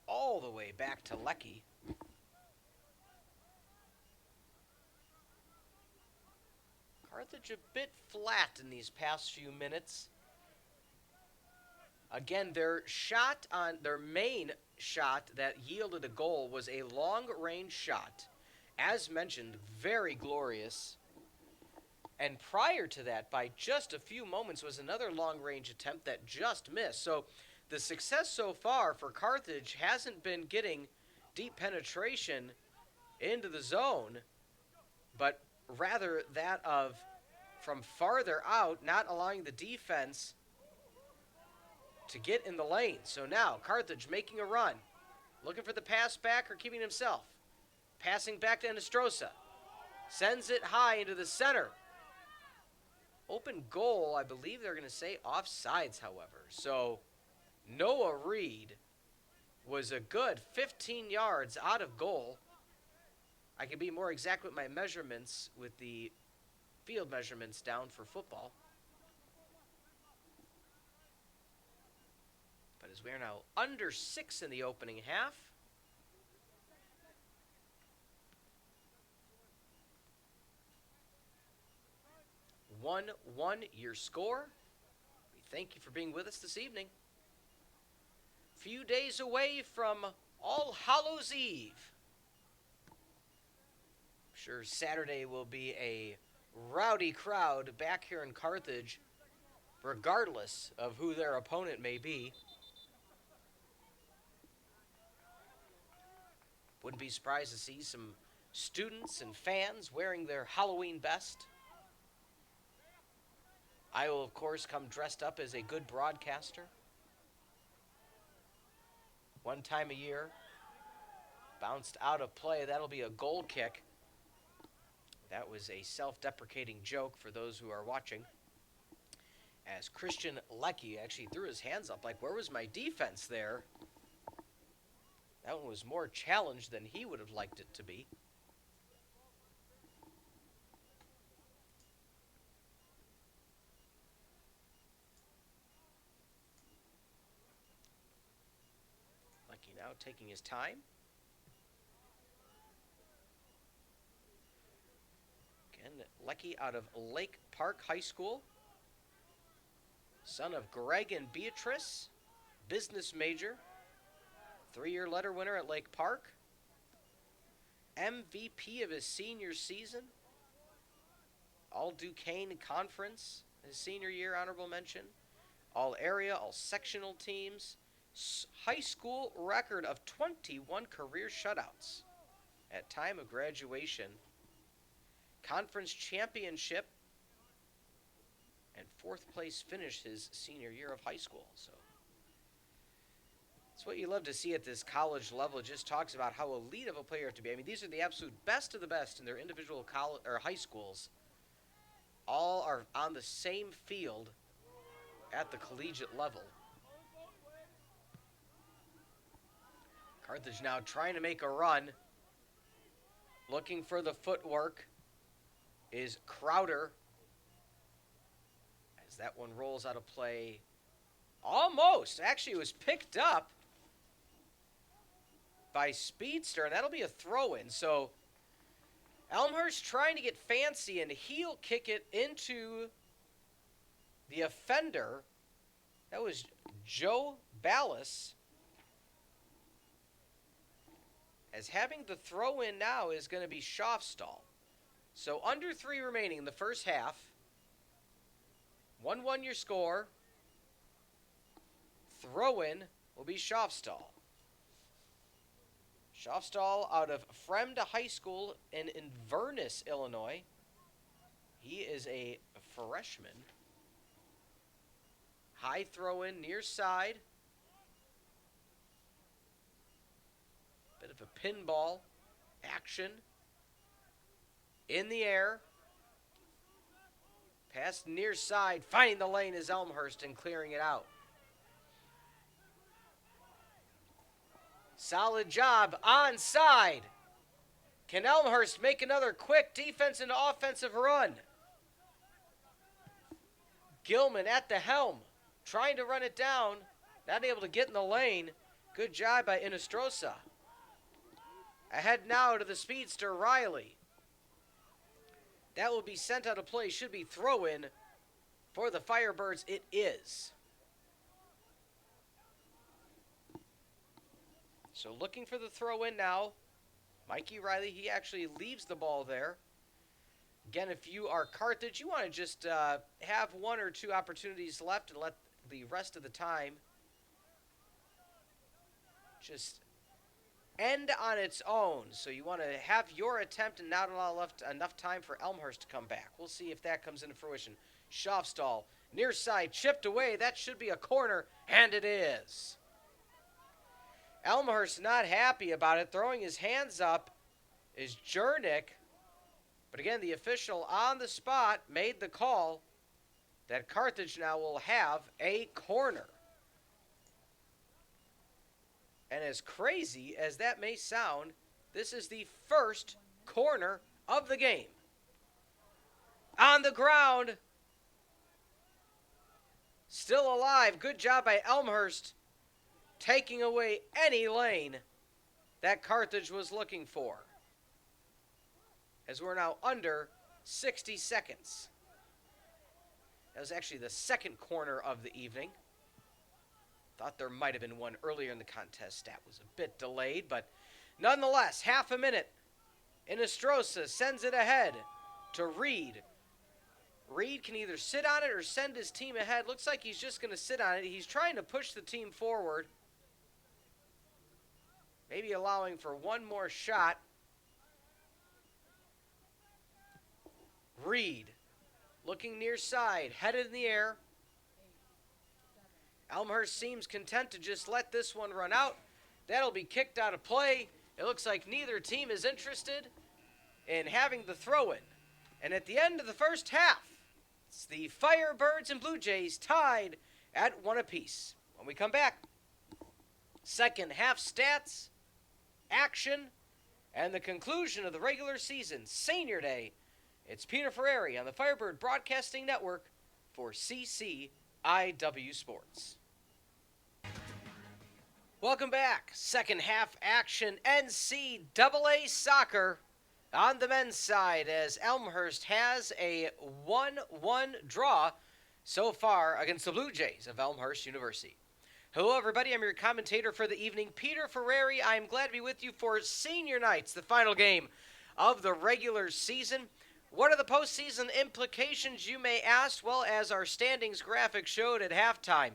All the way back to Lecky. Carthage a bit flat in these past few minutes. Again, their main shot that yielded a goal was a long-range shot. As mentioned, very glorious. And prior to that, by just a few moments, was another long-range attempt that just missed. So the success so far for Carthage hasn't been getting deep penetration into the zone, but rather that of from farther out, not allowing the defense to get in the lane. So now Carthage making a run, looking for the pass back or keeping himself. Passing back to Nostrosa. Sends it high into the center. Open goal, I believe they're going to say offsides, however. So Noah Reed was a good 15 yards out of goal. I can be more exact with my measurements with the field measurements down for football. But as we are now under 6 in the opening half, 1-1 your score. We thank you for being with us this evening. Few days away from All Hallows Eve. I'm sure Saturday will be a rowdy crowd back here in Carthage, regardless of who their opponent may be. Wouldn't be surprised to see some students and fans wearing their Halloween best. I will, of course, come dressed up as a good broadcaster. One time a year, bounced out of play. That'll be a goal kick. That was a self-deprecating joke for those who are watching. As Christian Leckie actually threw his hands up like, where was my defense there? That one was more challenged than he would have liked it to be. Leckie now taking his time. Again, Leckie out of Lake Park High School. Son of Greg and Beatrice, business major. 3-year letter winner at Lake Park. MVP of his senior season. All Duquesne Conference his senior year, honorable mention. All area, all sectional teams. High school record of 21 career shutouts at time of graduation. Conference championship and 4th place finish his senior year of high school. So it's what you love to see at this college level. It just talks about how elite of a player to be. I mean, these are the absolute best of the best in their individual college or high schools. All are on the same field at the collegiate level. Carthage now trying to make a run. Looking for the footwork is Crowder. As that one rolls out of play. Almost. Actually, it was picked up by Speedster, and that'll be a throw-in. So Elmhurst trying to get fancy and heel kick it into the offender. That was Joe Ballas. As having the throw-in now is going to be Schofstall. So under 3 remaining in the first half. 1-1 your score. Throw-in will be Schofstall. Schofstall out of Fremda High School in Inverness, Illinois. He is a freshman. High throw-in near side. Bit of a pinball action. In the air. Pass near side. Finding the lane is Elmhurst and clearing it out. Solid job onside. Can Elmhurst make another quick defense and offensive run? Gilman at the helm. Trying to run it down. Not able to get in the lane. Good job by Inostrosa. Ahead now to the speedster, Riley. That will be sent out of play. Should be throw-in for the Firebirds. It is. So looking for the throw-in now. Mikey Riley, he actually leaves the ball there. Again, if you are Carthage, you want to just have one or two opportunities left and let the rest of the time just end on its own. So you want to have your attempt and not allow enough time for Elmhurst to come back. We'll see if that comes into fruition. Schaufstall, near side, chipped away. That should be a corner, and it is. Elmhurst not happy about it. Throwing his hands up is Jernick. But again, the official on the spot made the call that Carthage now will have a corner. And as crazy as that may sound, this is the first corner of the game. On the ground. Still alive. Good job by Elmhurst taking away any lane that Carthage was looking for. As we're now under 60 seconds. That was actually the second corner of the evening. Thought there might have been one earlier in the contest. That was a bit delayed, but nonetheless, half a minute. Inestrosa sends it ahead to Reed. Reed can either sit on it or send his team ahead. Looks like he's just going to sit on it. He's trying to push the team forward. Maybe allowing for one more shot. Reed looking near side, headed in the air. Elmhurst seems content to just let this one run out. That'll be kicked out of play. It looks like neither team is interested in having the throw-in. And at the end of the first half, it's the Firebirds and Blue Jays tied at 1 apiece. When we come back, second half stats, action, and the conclusion of the regular season, Senior Day. It's Peter Ferreri on the Firebird Broadcasting Network for CCIW Sports. Welcome back. Second half action, NCAA soccer on the men's side as Elmhurst has a 1-1 draw so far against the Blue Jays of Elmhurst University. Hello, everybody. I'm your commentator for the evening, Peter Ferreri. I am glad to be with you for Senior Nights, the final game of the regular season. What are the postseason implications, you may ask? Well, as our standings graphic showed at halftime,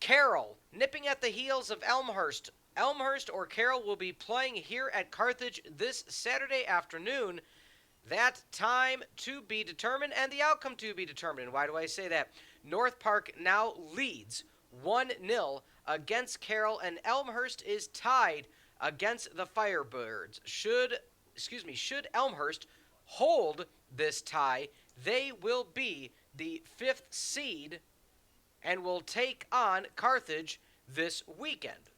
Carroll nipping at the heels of Elmhurst. Elmhurst or Carroll will be playing here at Carthage this Saturday afternoon. That time to be determined and the outcome to be determined. Why do I say that? North Park now leads 1-0 against Carroll, and Elmhurst is tied against the Firebirds. Should Elmhurst hold this tie, they will be the 5th seed and will take on Carthage this weekend.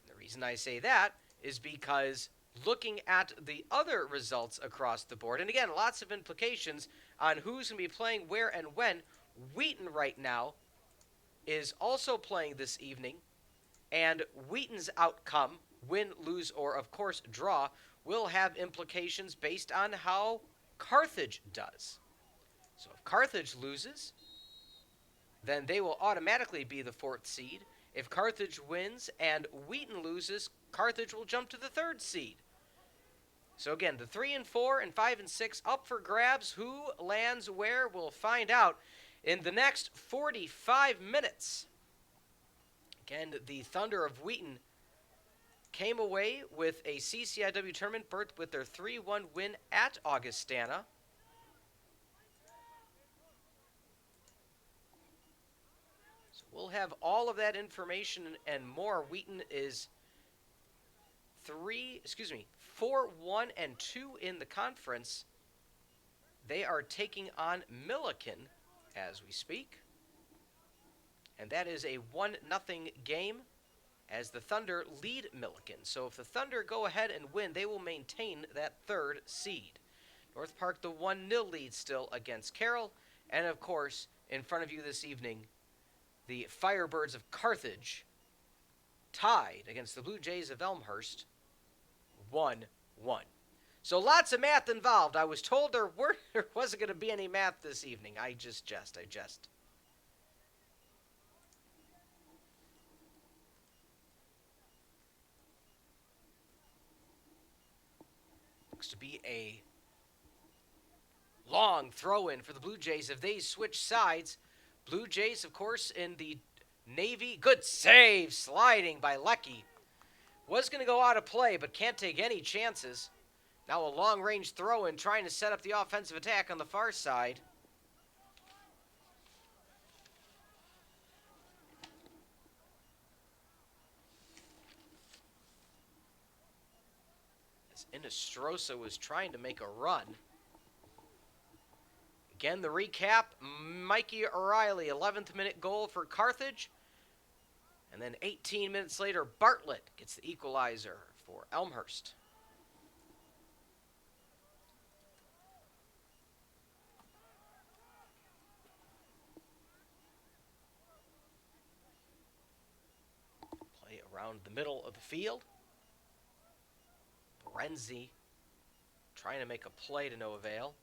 And the reason I say that is because looking at the other results across the board, and again, lots of implications on who's going to be playing where and when, Wheaton right now is also playing this evening, and Wheaton's outcome, win, lose, or of course draw, will have implications based on how Carthage does. So if Carthage loses, then they will automatically be the 4th seed. If Carthage wins and Wheaton loses, Carthage will jump to the 3rd seed. So again, the 3 and 4 and 5 and 6 up for grabs. Who lands where, we'll find out in the next 45 minutes. Again, the Thunder of Wheaton came away with a CCIW tournament berth with their 3-1 win at Augustana. So we'll have all of that information and more. Wheaton is 4-1-2 in the conference. They are taking on Milliken as we speak. And that is a 1-0 game as the Thunder lead Milliken. So if the Thunder go ahead and win, they will maintain that 3rd seed. North Park, the 1-0 lead still against Carroll. And of course, in front of you this evening, the Firebirds of Carthage tied against the Blue Jays of Elmhurst 1-1. So lots of math involved. I was told there wasn't going to be any math this evening. I jest. Looks to be a Long throw in for the Blue Jays if they switch sides. Blue Jays, of course, in the Navy. Good save, sliding by Lecky. Was going to go out of play, but can't take any chances. Now a long-range throw in, trying to set up the offensive attack on the far side. As Inestrosa was trying to make a run. Again, the recap, Mikey O'Reilly, 11th minute goal for Carthage. And then 18 minutes later, Bartlett gets the equalizer for Elmhurst. Play around the middle of the field. Renzi trying to make a play to no avail.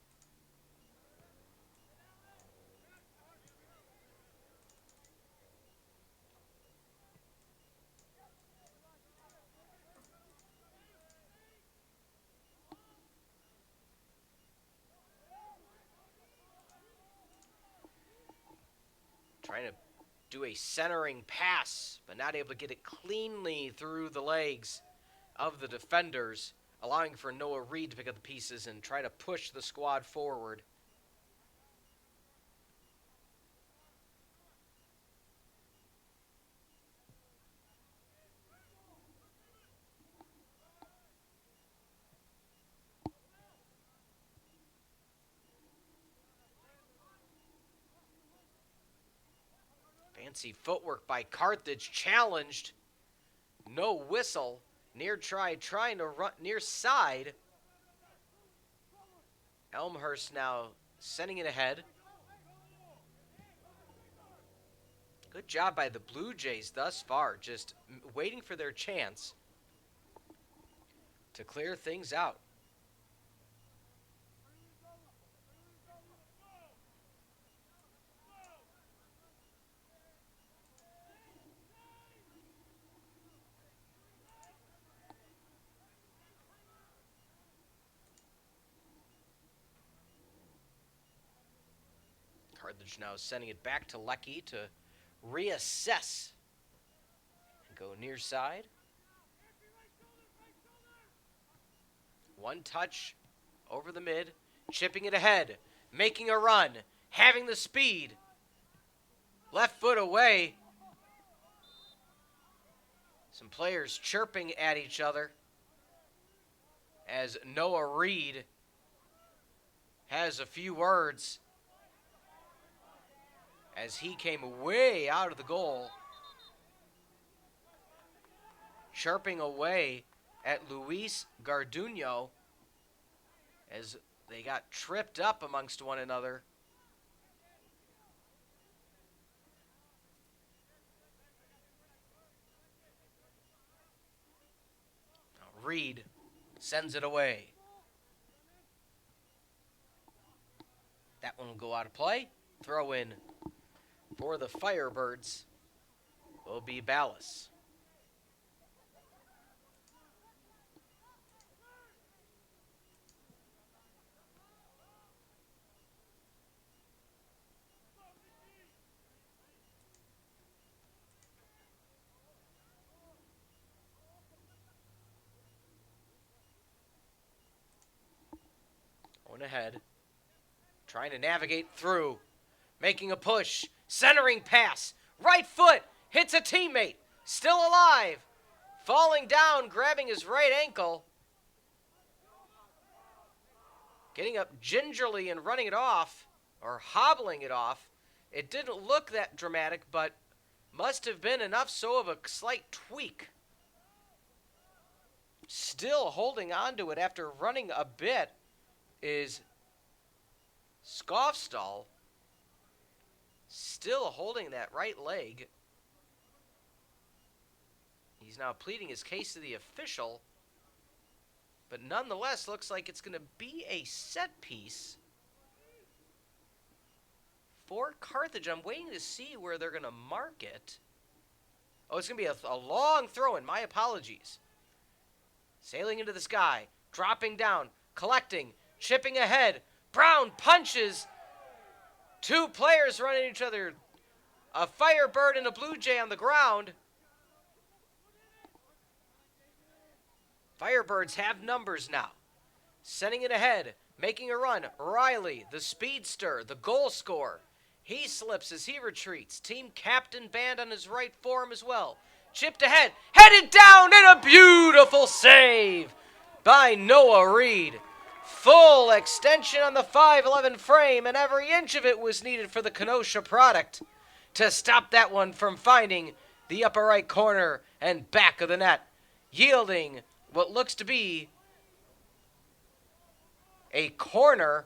Trying to do a centering pass, but not able to get it cleanly through the legs of the defenders, allowing for Noah Reed to pick up the pieces and try to push the squad forward. Fancy footwork by Carthage, challenged. No whistle. Near trying to run near side. Elmhurst now sending it ahead. Good job by the Blue Jays thus far, just waiting for their chance to clear things out. Carthage now sending it back to Lecky to reassess and go near side. One touch over the mid, chipping it ahead, making a run, having the speed. Left foot away. Some players chirping at each other as Noah Reed has a few words as he came way out of the goal, chirping away at Luis Garduno as they got tripped up amongst one another. Now Reed sends it away. That one will go out of play. Throw in for the Firebirds will be Ballas. On ahead, trying to navigate through, making a push. Centering pass, right foot, hits a teammate, still alive, falling down, grabbing his right ankle, getting up gingerly and running it off, or hobbling it off. It didn't look that dramatic, but must have been enough so of a slight tweak. Still holding on to it after running a bit is Skofstall. Still holding that right leg. He's now pleading his case to the official, but nonetheless looks like it's going to be a set piece for Carthage. I'm waiting to see where they're going to mark it. Oh, it's going to be a long throw in. My apologies. Sailing into the sky, dropping down, collecting, chipping ahead, Brown punches. Two players running each other. A Firebird and a Blue Jay on the ground. Firebirds have numbers now. Sending it ahead, making a run. Riley, the speedster, the goal scorer. He slips as he retreats. Team captain band on his right forearm as well. Chipped ahead, headed down, and a beautiful save by Noah Reed. Full extension on the 5'11" frame, and every inch of it was needed for the Kenosha product to stop that one from finding the upper right corner and back of the net, yielding what looks to be a corner,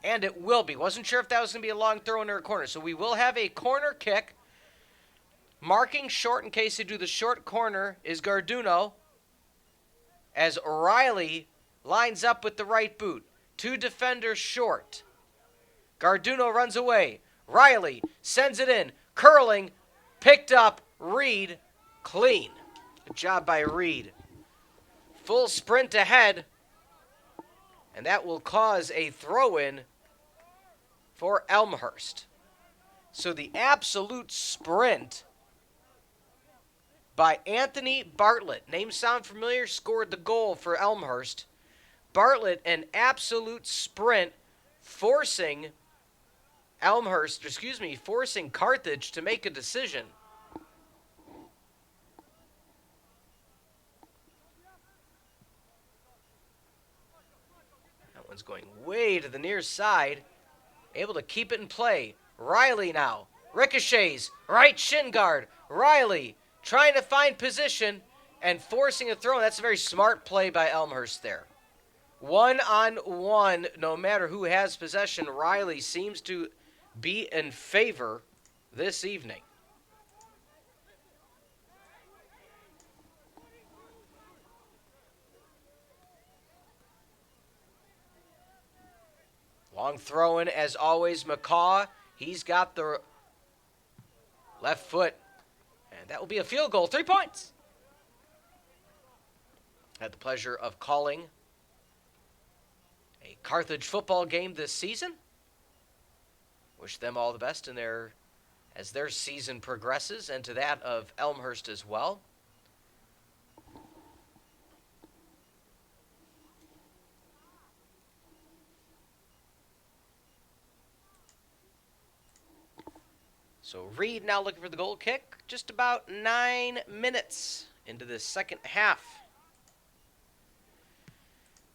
and it will be. Wasn't sure if that was going to be a long throw into a corner, so we will have a corner kick. Marking short in case they do the short corner is Garduno, as Riley lines up with the right boot. Two defenders short. Garduno runs away. Riley sends it in. Curling. Picked up. Reed. Clean. Good job by Reed. Full sprint ahead. And that will cause a throw-in for Elmhurst. So the absolute sprint by Anthony Bartlett. Name sound familiar? Scored the goal for Elmhurst. Bartlett, an absolute sprint, forcing forcing Carthage to make a decision. That one's going way to the near side. Able to keep it in play. Riley now. Ricochets. Right shin guard. Riley trying to find position and forcing a throw. That's a very smart play by Elmhurst there. 1-on-1, no matter who has possession, Riley seems to be in favor this evening. Long throw in, as always, McCaw. He's got the left foot, and that will be a field goal. 3 points. Had the pleasure of calling a Carthage football game this season. Wish them all the best in as their season progresses, and to that of Elmhurst as well. So Reed now looking for the goal kick. Just about 9 minutes into the second half.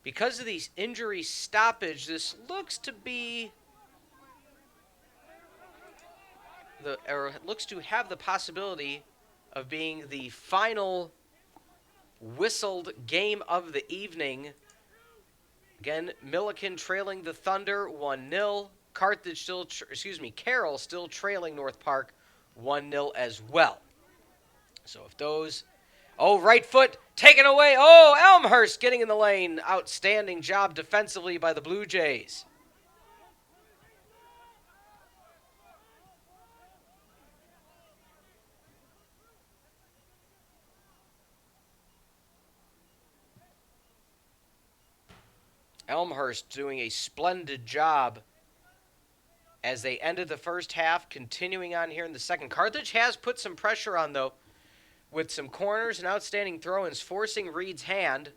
Because of the injury stoppage, this looks to be looks to have the possibility of being the final whistled game of the evening. Again, Milliken trailing the Thunder 1-0. Carthage Carroll still trailing North Park 1-0 as well. So if those, right foot taken away. Elmhurst getting in the lane. Outstanding job defensively by the Blue Jays. Elmhurst doing a splendid job as they ended the first half, continuing on here in the second. Carthage has put some pressure on, though, with some corners and outstanding throw-ins, forcing Reed's hand.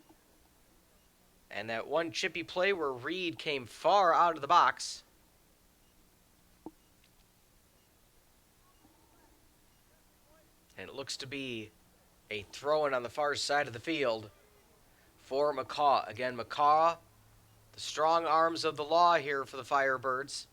And that one chippy play where Reed came far out of the box. And it looks to be a throw-in on the far side of the field for McCaw. Again, McCaw, the strong arms of the law here for the Firebirds.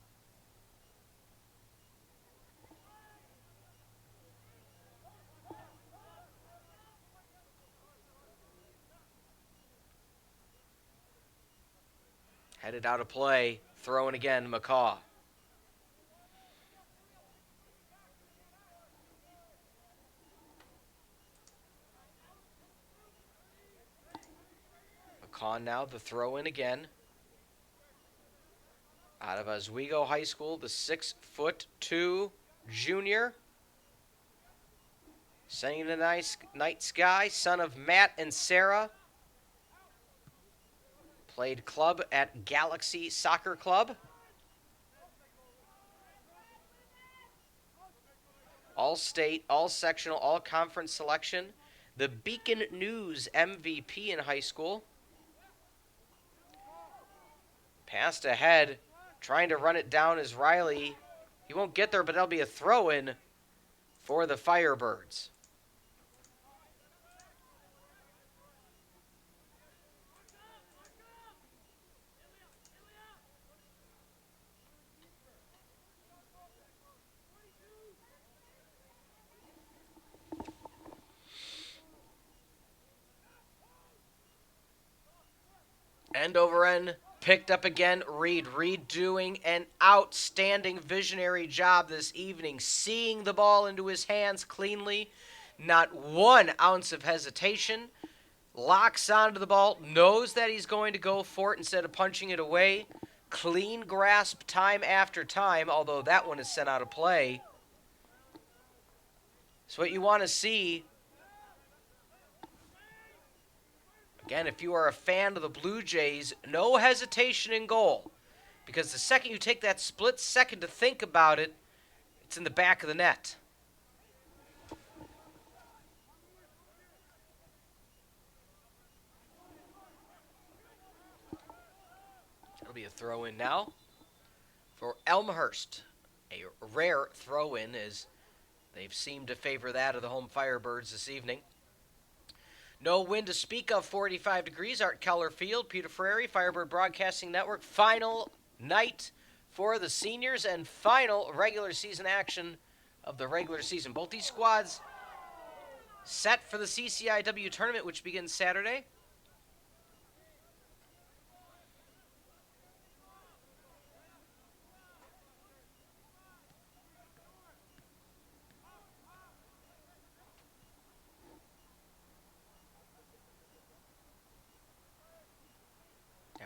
Headed out of play, throwing again, McCaw. McCaw now, the throw in again. Out of Oswego High School, the 6'2" junior. Sending the night sky, son of Matt and Sarah. Played club at Galaxy Soccer Club. All-state, all-sectional, all-conference selection. The Beacon News MVP in high school. Passed ahead, trying to run it down is Riley. He won't get there, but that'll be a throw-in for the Firebirds. End over end, picked up again. Reed doing an outstanding visionary job this evening, seeing the ball into his hands cleanly. Not 1 ounce of hesitation. Locks onto the ball, knows that he's going to go for it instead of punching it away. Clean grasp time after time, although that one is sent out of play. It's what you want to see. Again, if you are a fan of the Blue Jays, no hesitation in goal. Because the second you take that split second to think about it, it's in the back of the net. That'll be a throw-in now for Elmhurst. A rare throw-in, as they've seemed to favor that of the home Firebirds this evening. No wind to speak of, 45 degrees, Art Keller Field, Peter Ferreri, Firebird Broadcasting Network. Final night for the seniors and final regular season action of the regular season. Both these squads set for the CCIW tournament, which begins Saturday.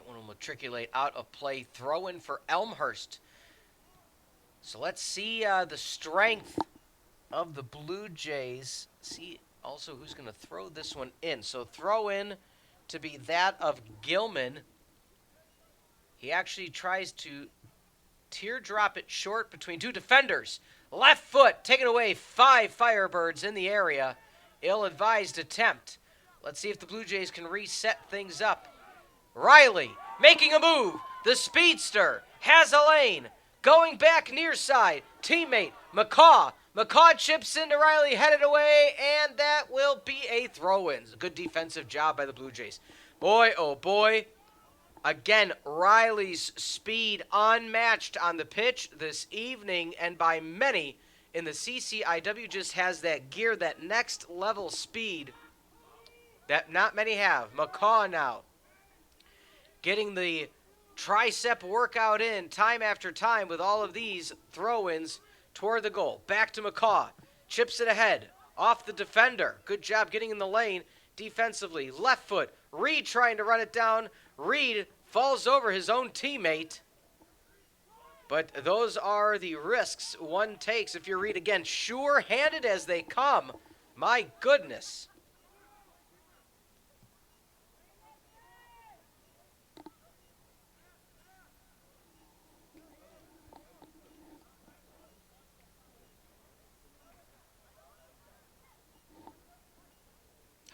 One will matriculate out of play. Throw-in for Elmhurst. So let's see the strength of the Blue Jays. See also who's going to throw this one in. So throw-in to be that of Gilman. He actually tries to teardrop it short between 2 defenders. Left foot, taken away. 5 Firebirds in the area. Ill-advised attempt. Let's see if the Blue Jays can reset things up. Riley making a move. The speedster has a lane. Going back near side. Teammate McCaw. McCaw chips into Riley, headed away, and that will be a throw-in. Good defensive job by the Blue Jays. Boy, oh boy. Again, Riley's speed unmatched on the pitch this evening, and by many in the CCIW just has that gear, that next level speed that not many have. McCaw now getting the tricep workout in time after time with all of these throw-ins toward the goal. Back to McCaw. Chips it ahead. Off the defender. Good job getting in the lane defensively. Left foot. Reed trying to run it down. Reed falls over his own teammate. But those are the risks one takes if you're Reed. Again, sure-handed as they come. My goodness.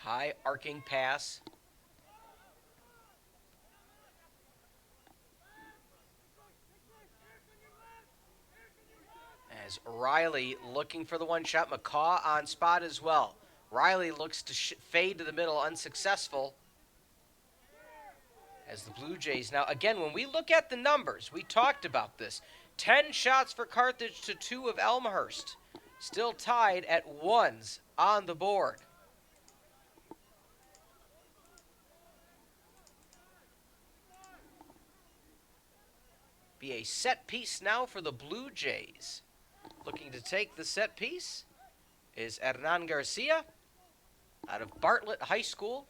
High arcing pass. As Riley looking for the one shot. McCaw on spot as well. Riley looks to fade to the middle, unsuccessful. As the Blue Jays now, again, when we look at the numbers, we talked about this. 10 shots for Carthage to 2 of Elmhurst. Still tied at 1s on the board. Be a set piece now for the Blue Jays. Looking to take the set piece is Hernan Garcia out of Bartlett High School.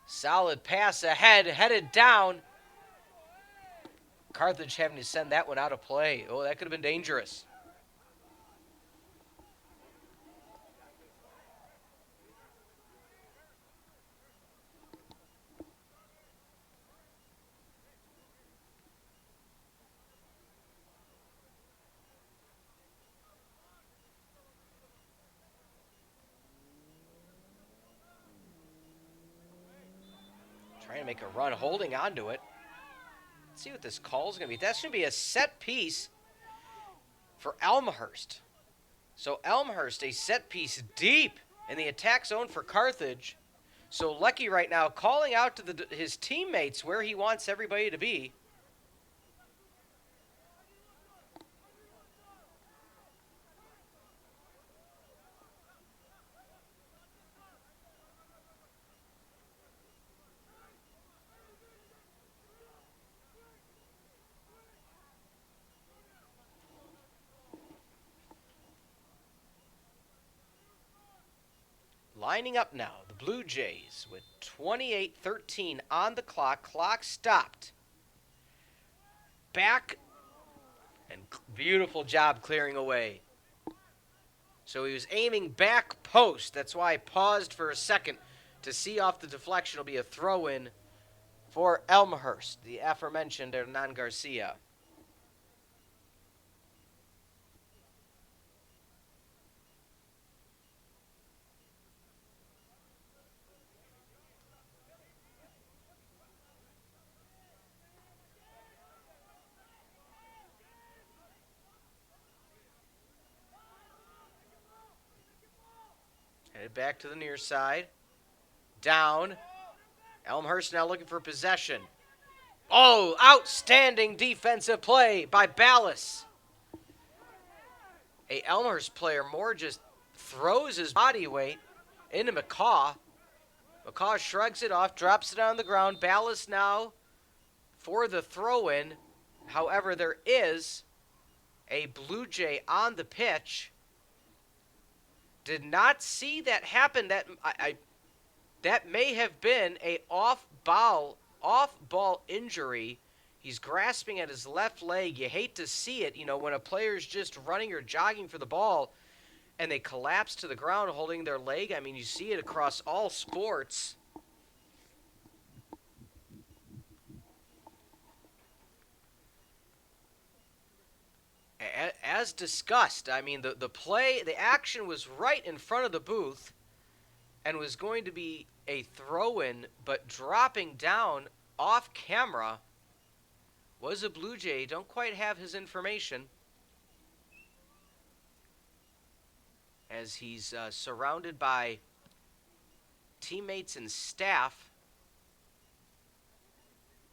Solid pass ahead, headed down. Carthage having to send that one out of play. Oh, that could have been dangerous. Trying to make a run, holding on to it. Let's see what this call is going to be. That's going to be a set piece for Elmhurst. So Elmhurst, a set piece deep in the attack zone for Carthage. So Lecky right now calling out to his teammates where he wants everybody to be. Lining up now, the Blue Jays with 28-13 on the clock. Clock stopped. Back, and beautiful job clearing away. So he was aiming back post. That's why I paused for a second to see off the deflection. It'll be a throw-in for Elmhurst, the aforementioned Hernan Garcia. Headed back to the near side. Down. Elmhurst now looking for possession. Oh, outstanding defensive play by Ballas. A Elmhurst player more just throws his body weight into McCaw. McCaw shrugs it off, drops it on the ground. Ballas now for the throw-in. However, there is a Blue Jay on the pitch. Did not see that happen. That may have been a off-ball injury. He's grasping at his left leg. You hate to see it, when a player's just running or jogging for the ball and they collapse to the ground holding their leg. I mean, you see it across all sports. As discussed, I mean, the action was right in front of the booth and was going to be a throw-in, but dropping down off camera was a Blue Jay. Don't quite have his information, as he's surrounded by teammates and staff.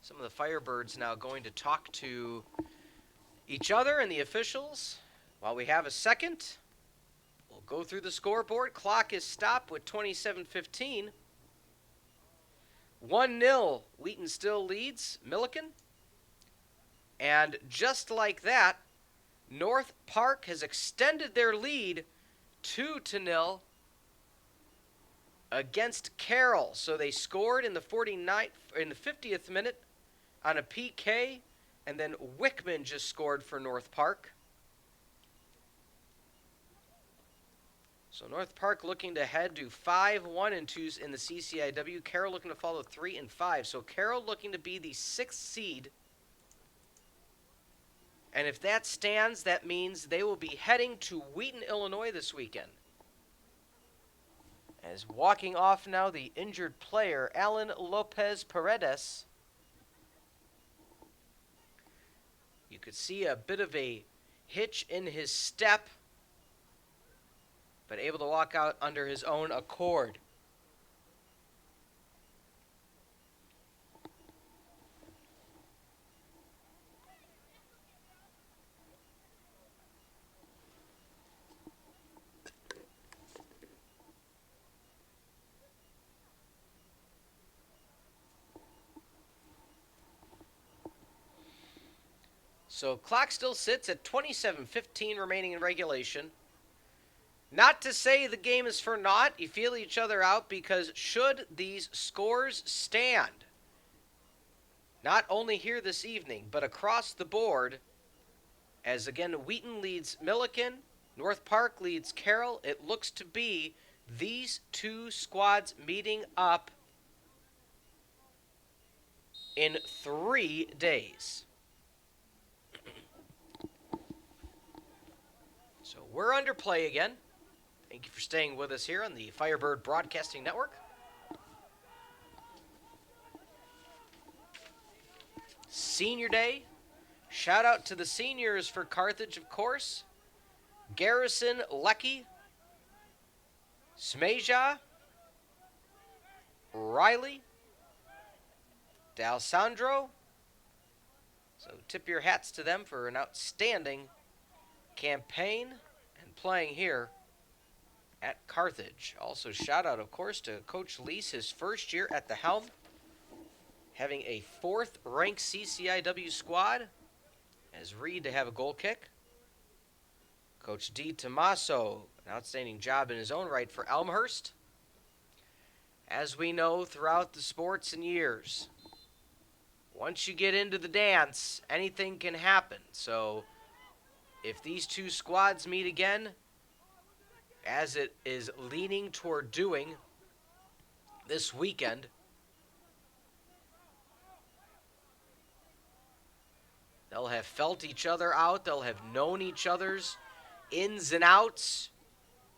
Some of the Firebirds now going to talk to each other and the officials. While we have a second, we'll go through the scoreboard. Clock is stopped with 27:15. 1-0, Wheaton still leads Milliken. And just like that, North Park has extended their lead 2-0 against Carroll. So they scored in the 50th minute on a PK. And then Wickman just scored for North Park. So North Park looking to head to 5-1-2 in the CCIW. Carroll looking to follow 3-5. So Carroll looking to be the 6th seed. And if that stands, that means they will be heading to Wheaton, Illinois this weekend. As walking off now, the injured player, Alan Lopez Paredes. You could see a bit of a hitch in his step, but able to walk out under his own accord. So clock still sits at 27:15 remaining in regulation. Not to say the game is for naught. You feel each other out, because should these scores stand, not only here this evening, but across the board, as again Wheaton leads Milliken, North Park leads Carroll, it looks to be these two squads meeting up in 3 days. So we're under play again. Thank you for staying with us here on the Firebird Broadcasting Network. Senior Day. Shout out to the seniors for Carthage, of course. Garrison, Lecky, Smeja, Riley, D'Alessandro. So tip your hats to them for an outstanding campaign and playing here at Carthage. Also shout out, of course, to Coach Lease, his first year at the helm, having a 4th ranked CCIW squad as Reed to have a goal kick. Coach D. Tommaso, an outstanding job in his own right for Elmhurst. As we know throughout the sports and years, once you get into the dance, anything can happen. So if these two squads meet again, as it is leaning toward doing this weekend, they'll have felt each other out. They'll have known each other's ins and outs.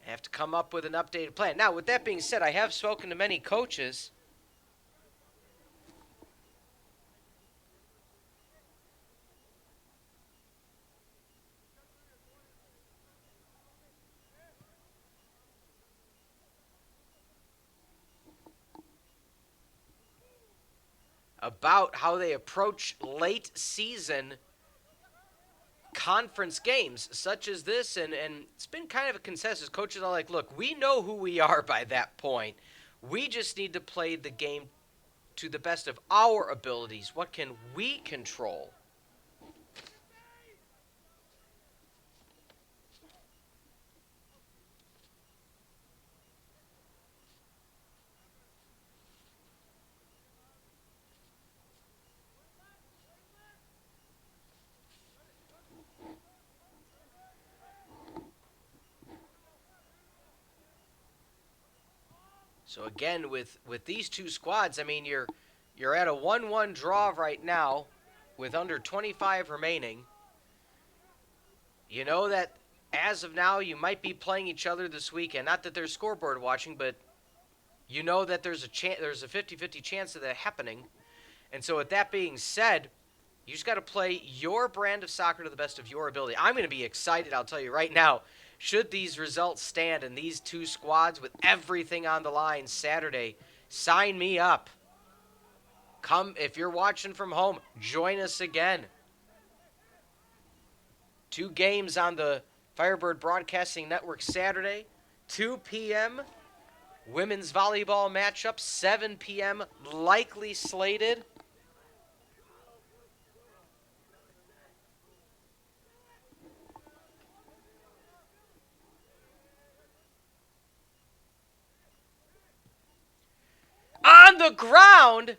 Have to come up with an updated plan. Now, with that being said, I have spoken to many coaches about how they approach late season conference games such as this, and it's been kind of a consensus. Coaches are like, look, we know who we are by that point. We just need to play the game to the best of our abilities. What can we control? So again, with these two squads, I mean, you're at a 1-1 draw right now with under 25 remaining. You know that as of now, you might be playing each other this weekend. Not that there's scoreboard watching, but you know that there's a 50-50 chance of that happening. And so with that being said, you just got to play your brand of soccer to the best of your ability. I'm going to be excited, I'll tell you right now. Should these results stand and these two squads with everything on the line Saturday, sign me up. Come, if you're watching from home, join us again. 2 games on the Firebird Broadcasting Network Saturday, 2 p.m. women's volleyball matchup, 7 p.m. likely slated. On the ground.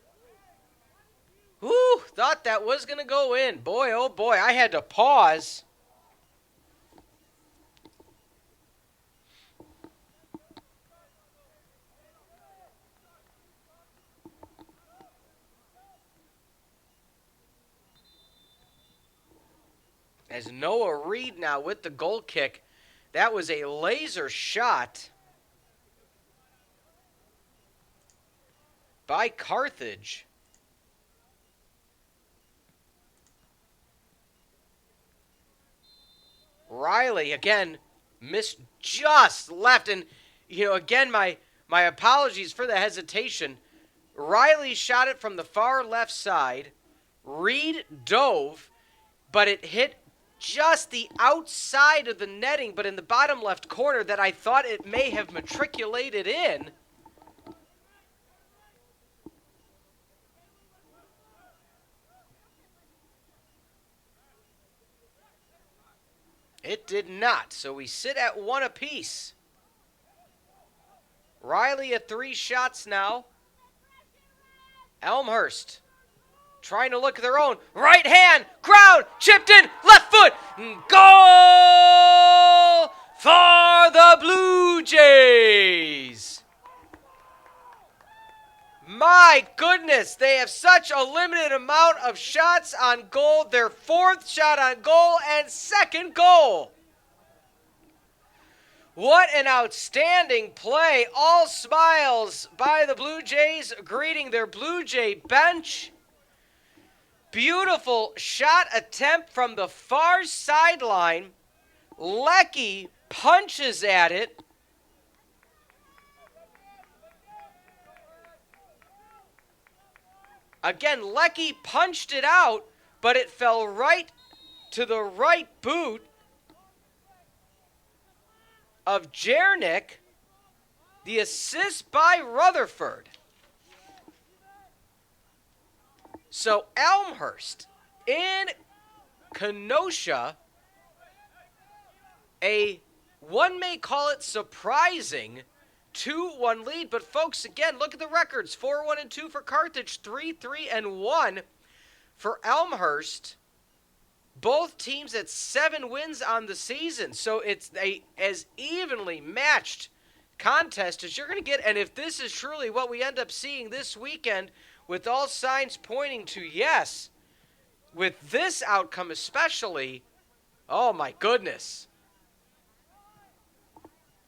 Whew, thought that was going to go in. Boy, oh boy, I had to pause. As Noah Reed now with the goal kick. That was a laser shot by Carthage. Riley, again, missed just left. And, you know, again, my apologies for the hesitation. Riley shot it from the far left side. Reed dove, but it hit just the outside of the netting, but in the bottom left corner that I thought it may have matriculated in. It did not, so we sit at 1 apiece. Riley at 3 shots now. Elmhurst trying to look at their own. Right hand, ground, chipped in, left foot. Goal for the Blue Jays. My goodness, they have such a limited amount of shots on goal. Their 4th shot on goal and 2nd goal. What an outstanding play. All smiles by the Blue Jays, greeting their Blue Jay bench. Beautiful shot attempt from the far sideline. Lecky punches at it. Again, Lecky punched it out, but it fell right to the right boot of Jernick. The assist by Rutherford. So Elmhurst in Kenosha, one may call it surprising 2-1 lead. But folks, again, look at the records. 4-1-2 for Carthage, 3-3-1 for Elmhurst. Both teams at 7 wins on the season. So it's as evenly matched contest as you're going to get. And if this is truly what we end up seeing this weekend, with all signs pointing to yes, with this outcome especially, oh my goodness.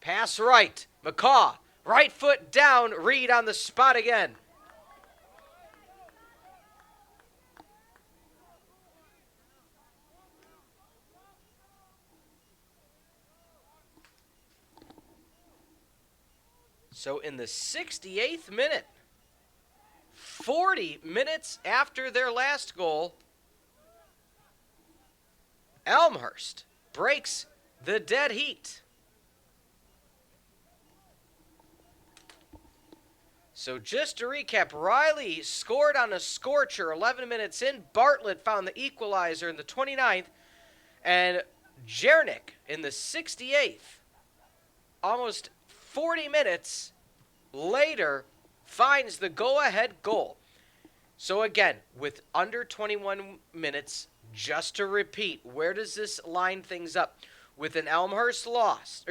Pass right. McCaw, right foot down. Reed on the spot again. So in the 68th minute, 40 minutes after their last goal, Elmhurst breaks the dead heat. So just to recap, Riley scored on a scorcher 11 minutes in. Bartlett found the equalizer in the 29th. And Jernick in the 68th, almost 40 minutes later, finds the go-ahead goal. So again, with under 21 minutes, just to repeat, where does this line things up? With an Elmhurst loss,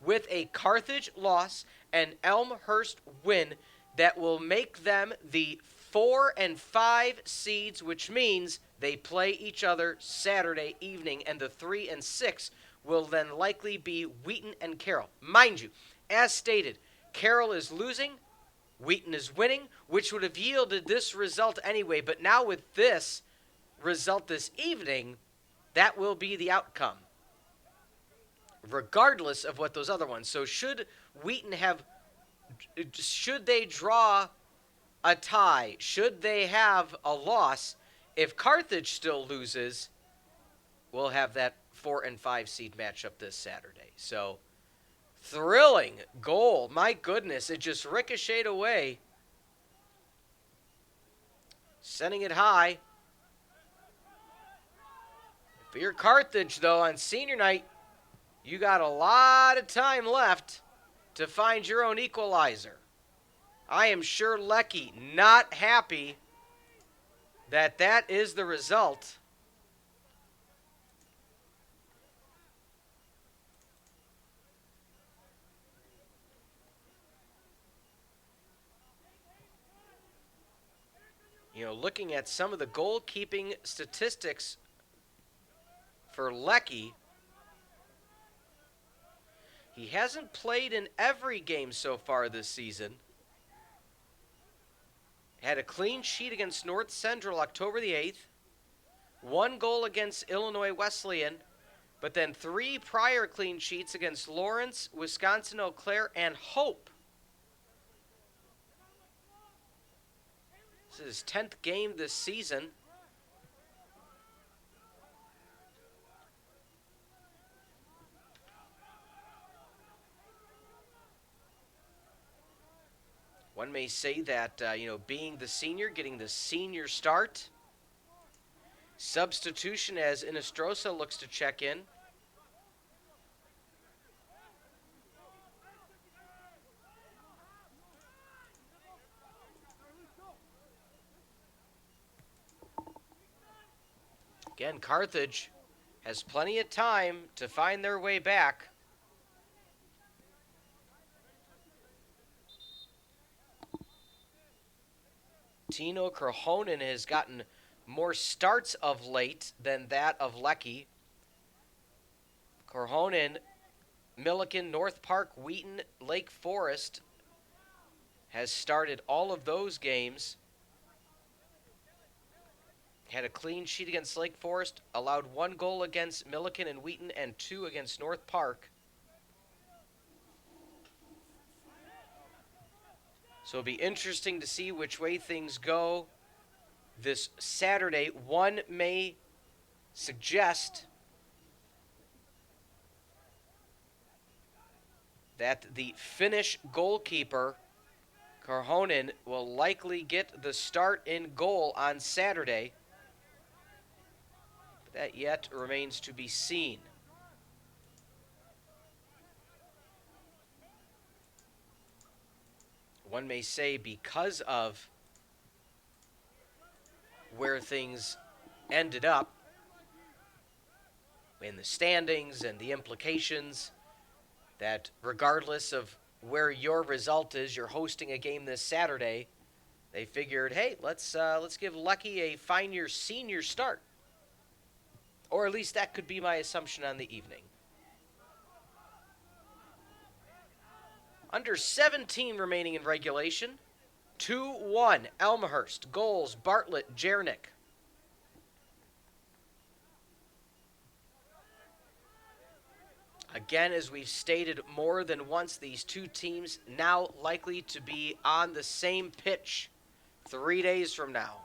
with a Carthage loss and Elmhurst win, that will make them the 4 and 5 seeds, which means they play each other Saturday evening, and the 3 and 6 will then likely be Wheaton and Carroll. Mind you, as stated, Carroll is losing, Wheaton is winning, which would have yielded this result anyway. But now with this result this evening, that will be the outcome, regardless of what those other ones. So should they draw a tie, should they have a loss, if Carthage still loses, we'll have that 4 and 5 seed matchup this Saturday. So thrilling goal. My goodness, it just ricocheted away. Sending it high. For your Carthage, though, on senior night, you got a lot of time left to find your own equalizer. I am sure Lecky not happy that that is the result. You know, looking at some of the goalkeeping statistics for Lecky, he hasn't played in every game so far this season. Had a clean sheet against North Central October the 8th. 1 goal against Illinois Wesleyan. But then 3 prior clean sheets against Lawrence, Wisconsin Eau Claire, and Hope. This is his 10th game this season. One may say that, being the senior, getting the senior start. Substitution as Inestrosa looks to check in. Again, Carthage has plenty of time to find their way back. Tino Krohonen has gotten more starts of late than that of Lecky. Krohonen, Milliken, North Park, Wheaton, Lake Forest has started all of those games. Had a clean sheet against Lake Forest, allowed 1 goal against Milliken and Wheaton, and 2 against North Park. So it'll be interesting to see which way things go this Saturday. One may suggest that the Finnish goalkeeper, Karhonen, will likely get the start in goal on Saturday. But that yet remains to be seen. One may say because of where things ended up in the standings and the implications, that regardless of where your result is, you're hosting a game this Saturday, they figured, hey, let's give Lucky a find your senior start. Or at least that could be my assumption on the evening. Under 17 remaining in regulation. 2-1, Elmhurst. Goals, Bartlett, Jernick. Again, as we've stated more than once, these two teams now likely to be on the same pitch 3 days from now.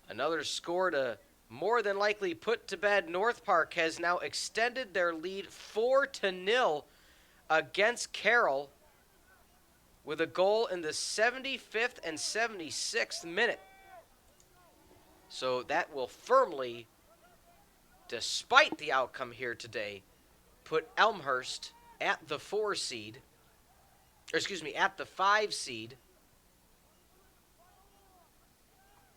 Another score to more than likely put to bed. North Park has now extended their lead 4-0 against Carroll with a goal in the 75th and 76th minute. So that will firmly, despite the outcome here today, put Elmhurst at the 5 seed.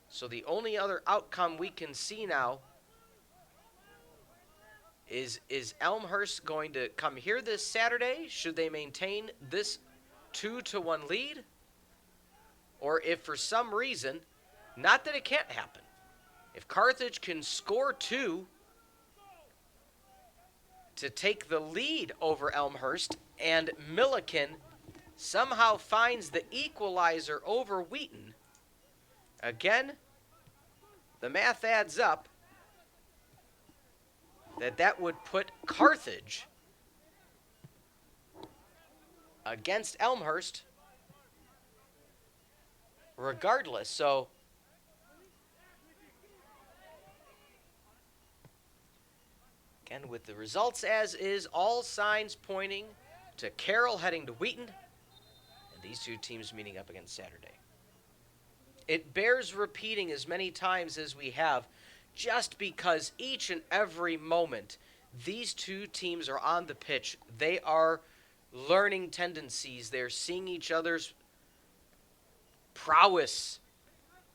So the only other outcome we can see now is Elmhurst going to come here this Saturday? Should they maintain this 2-1 lead? Or if for some reason, not that it can't happen, if Carthage can score 2 to take the lead over Elmhurst and Milliken somehow finds the equalizer over Wheaton, again, the math adds up that would put Carthage against Elmhurst regardless. So again, with the results as is, all signs pointing to Carroll heading to Wheaton, and these two teams meeting up again Saturday. It bears repeating as many times as we have, just because each and every moment these two teams are on the pitch, they are learning tendencies. They're seeing each other's prowess,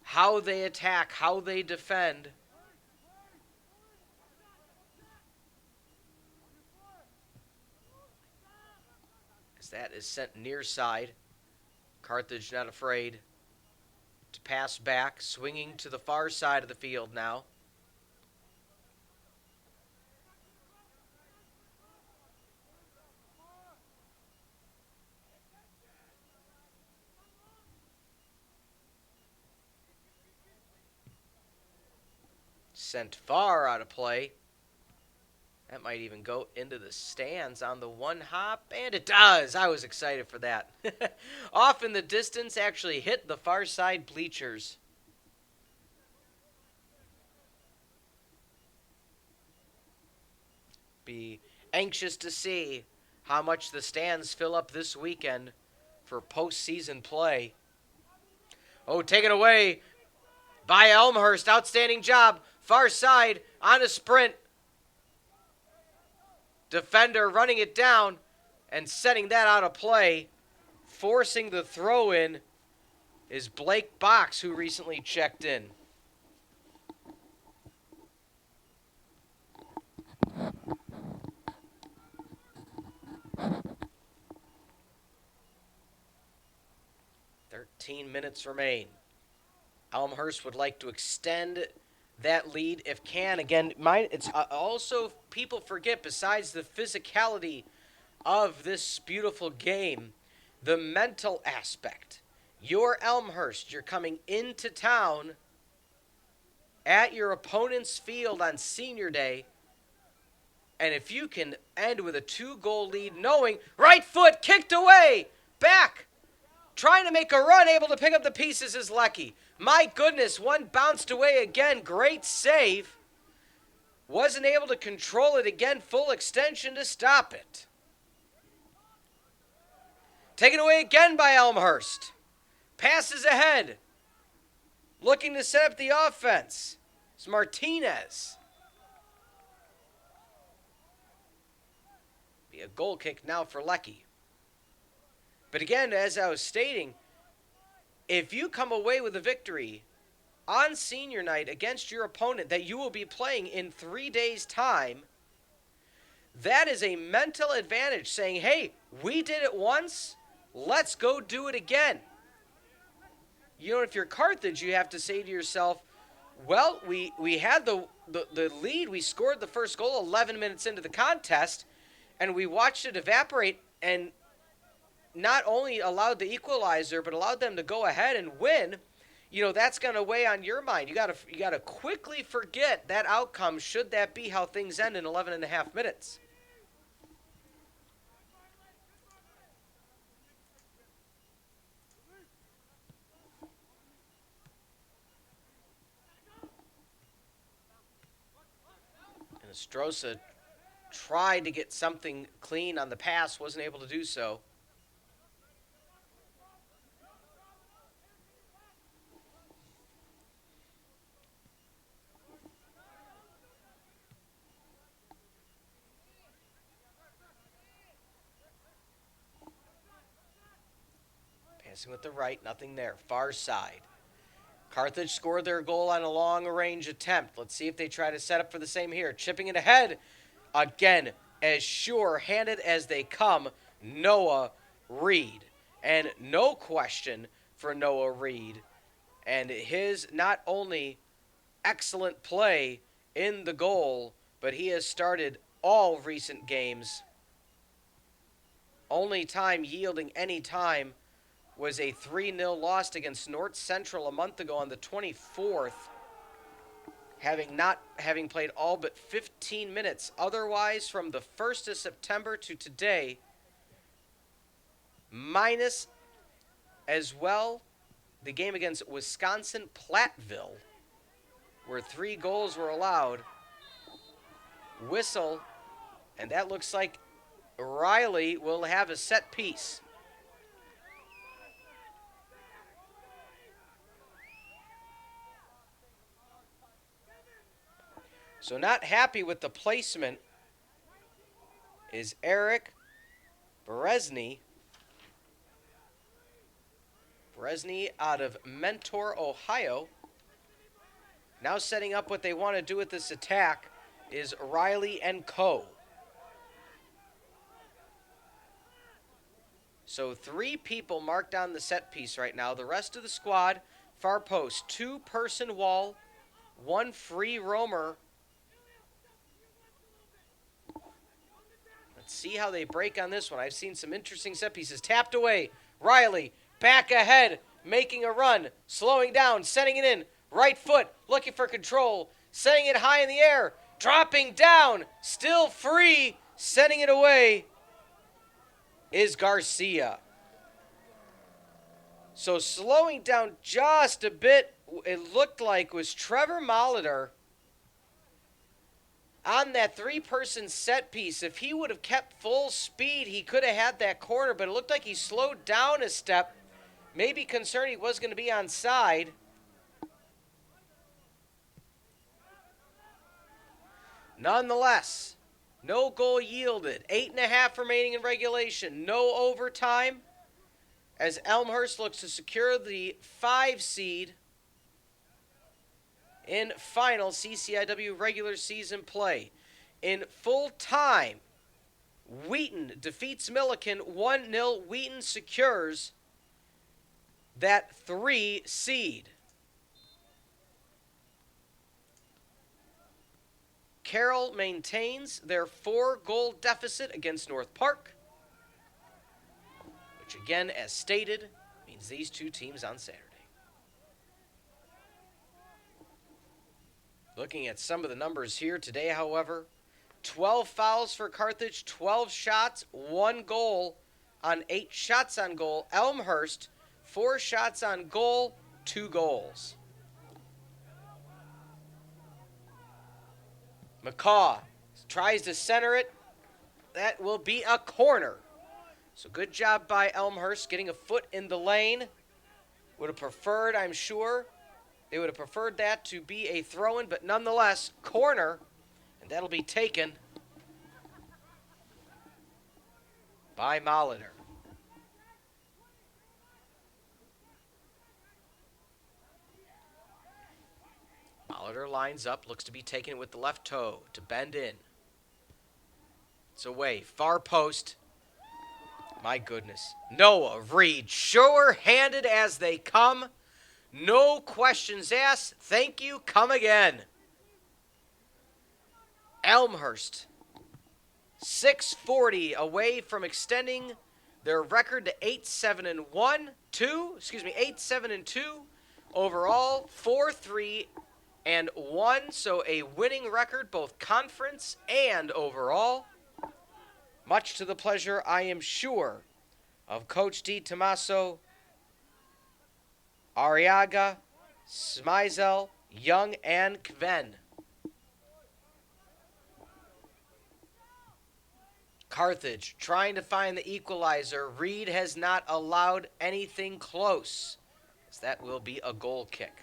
how they attack, how they defend. As that is sent near side, Carthage not afraid to pass back, swinging to the far side of the field now. Sent far out of play. That might even go into the stands on the one hop, and it does. I was excited for that. Off in the distance, actually hit the far side bleachers. Be anxious to see how much the stands fill up this weekend for postseason play. Oh, taken away by Elmhurst. Outstanding job. Far side on a sprint. Defender running it down and setting that out of play. Forcing the throw in is Blake Box, who recently checked in. Minutes remain. Elmhurst would like to extend that lead if can. Again, it's also, people forget, besides the physicality of this beautiful game, the mental aspect You're Elmhurst. You're coming into town at your opponent's field on senior day. And if you can end with a 2-goal lead, knowing right foot kicked away, back, trying to make a run, able to pick up the pieces is Lecky. My goodness, one bounced away again. Great save. Wasn't able to control it again. Full extension to stop it. Taken away again by Elmhurst. Passes ahead. Looking to set up the offense. It's Martinez. Be a goal kick now for Lecky. But again, as I was stating, if you come away with a victory on senior night against your opponent that you will be playing in 3 days' time, that is a mental advantage saying, hey, we did it once, let's go do it again. You know, if you're Carthage, you have to say to yourself, well, we had the lead. We scored the first goal 11 minutes into the contest, and we watched it evaporate and not only allowed the equalizer, but allowed them to go ahead and win. You know, that's going to weigh on your mind. You got to quickly forget that outcome should that be how things end in 11 and a half minutes. And Estrosa tried to get something clean on the pass, wasn't able to do so. Passing with the right, nothing there. Far side. Carthage scored their goal on a long-range attempt. Let's see if they try to set up for the same here. Chipping it ahead. Again, as sure-handed as they come, Noah Reed. And no question for Noah Reed. And his not only excellent play in the goal, but he has started all recent games. Only time yielding any time was a 3-0 loss against North Central a month ago on the 24th, having played all but 15 minutes. Otherwise, from the 1st of September to today, minus as well the game against Wisconsin Platteville, where 3 goals were allowed. Whistle, and that looks like Riley will have a set piece. So not happy with the placement is Eric Berezny. Berezny out of Mentor, Ohio. Now setting up what they want to do with this attack is Riley and Co. So 3 people marked on the set piece right now. The rest of the squad, far post, 2-person wall, 1 free roamer. Let's see how they break on this one. I've seen some interesting set pieces. Tapped away. Riley back ahead, making a run, slowing down, setting it in. Right foot, looking for control, setting it high in the air, dropping down, still free, setting it away is Garcia. So slowing down just a bit, it looked like was Trevor Molitor on that 3-person set piece. If he would have kept full speed, he could have had that corner, but it looked like he slowed down a step, maybe concerned he was going to be onside. Nonetheless, no goal yielded. 8.5 remaining in regulation. No overtime as Elmhurst looks to secure the 5 seed in final CCIW regular season play. In full time, Wheaton defeats Milliken 1-0. Wheaton secures that 3 seed. Carroll maintains their 4-goal deficit against North Park, which again, as stated, means these two teams on Saturday. Looking at some of the numbers here today, however, 12 fouls for Carthage, 12 shots, 1 goal on 8 shots on goal. Elmhurst, 4 shots on goal, 2 goals. McCaw tries to center it. That will be a corner. So good job by Elmhurst getting a foot in the lane. Would have preferred, I'm sure, they would have preferred that to be a throw-in, but nonetheless, corner, and that'll be taken by Molitor. Molitor lines up, looks to be taken with the left toe to bend in. It's away, far post. My goodness. Noah Reed, sure-handed as they come. No questions asked. Thank you. Come again. Elmhurst, 640 away from extending their record to 8-7-1, 8-7-2 overall, 4-3-1. So a winning record, both conference and overall. Much to the pleasure, I am sure, of Coach D. Tommaso, Arriaga, Smizel, Young, and Kven. Carthage trying to find the equalizer. Reed has not allowed anything close, so that will be a goal kick.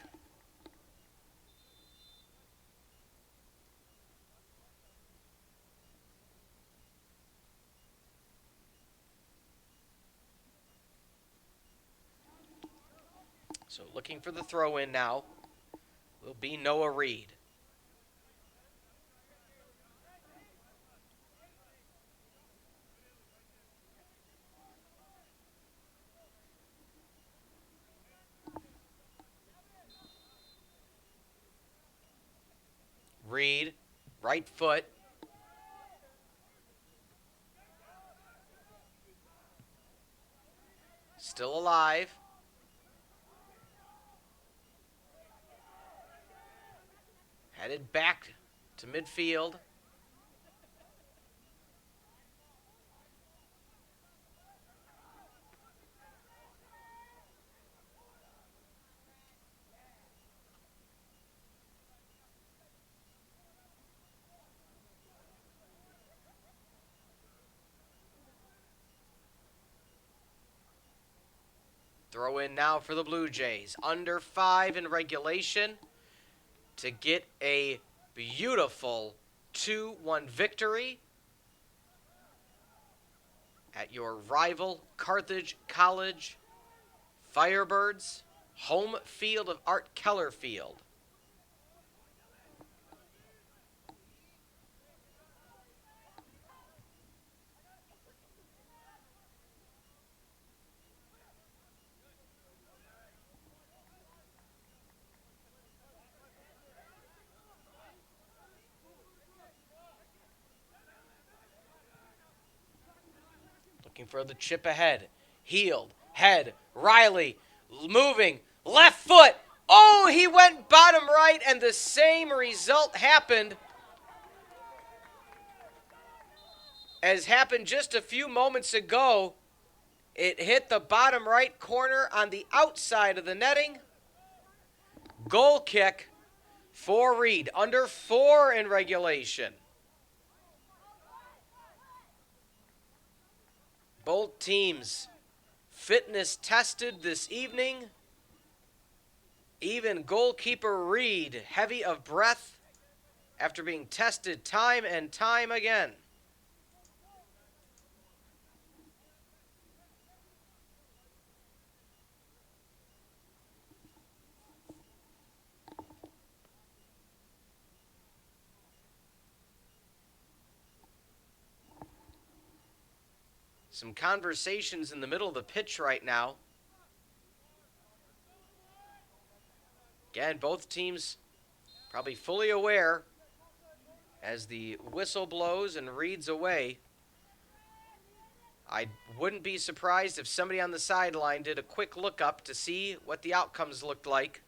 So looking for the throw-in now will be Noah Reed. Reed, right foot. Still alive. Headed back to midfield. Throw in now for the Blue Jays. Under 5 in regulation to get a beautiful 2-1 victory at your rival Carthage College Firebirds, home field of Art Keller Field. Looking for the chip ahead. Healed. Head. Riley. Moving. Left foot. Oh, he went bottom right, and the same result happened as happened just a few moments ago. It hit the bottom right corner on the outside of the netting. Goal kick for Reed. Under 4 in regulation. Both teams fitness tested this evening. Even goalkeeper Reed, heavy of breath after being tested time and time again. Some conversations in the middle of the pitch right now. Again, both teams probably fully aware as the whistle blows and Reed's away I wouldn't be surprised if somebody on the sideline did a quick look up to see what the outcomes looked like.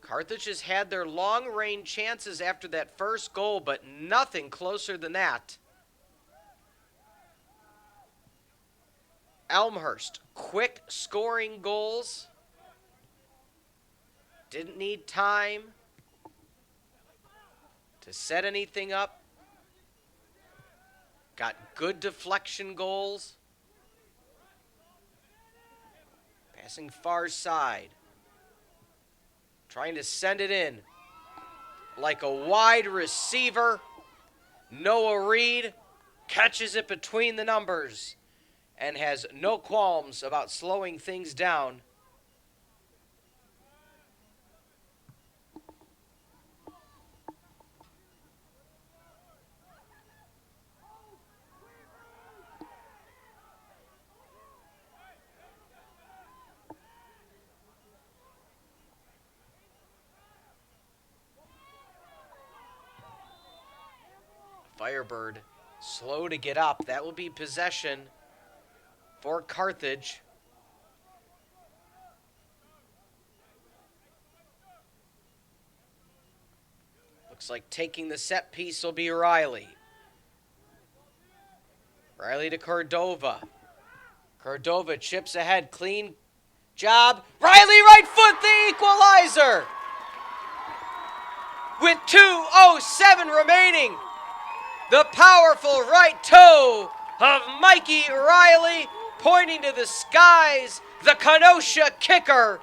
Carthage has had their long-range chances after that first goal, but nothing closer than that. Elmhurst, quick scoring goals. Didn't need time to set anything up. Got good deflection goals. Passing far side. Trying to send it in like a wide receiver. Noah Reed catches it between the numbers and has no qualms about slowing things down. Firebird slow to get up. That will be possession for Carthage. Looks like taking the set piece will be Riley. Riley to Cordova. Cordova chips ahead. Clean job. Riley right foot, the equalizer. With 2:07 remaining. The powerful right toe of Mikey Riley pointing to the skies. The Kenosha kicker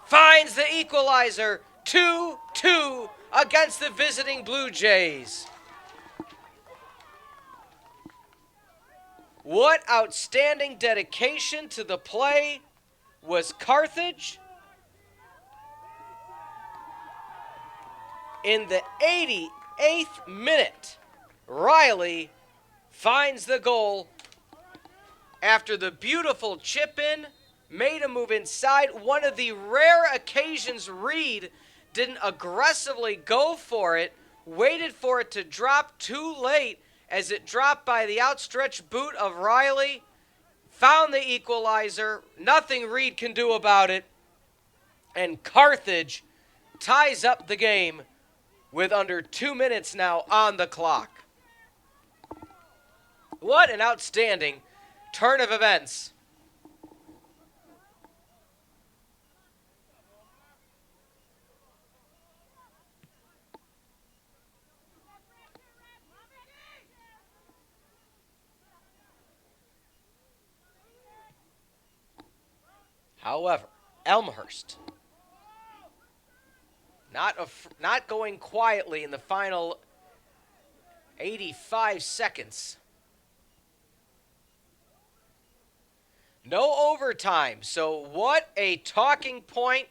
finds the equalizer. 2-2 against the visiting Blue Jays. What outstanding dedication to the play was Carthage. In the 88th minute, Riley finds the goal after the beautiful chip-in, made a move inside. One of the rare occasions Reed didn't aggressively go for it, waited for it to drop too late as it dropped by the outstretched boot of Riley, found the equalizer, nothing Reed can do about it, and Carthage ties up the game with under 2 minutes now on the clock. What an outstanding turn of events. However, Elmhurst not going quietly in the final 85 seconds. No overtime, so what a talking point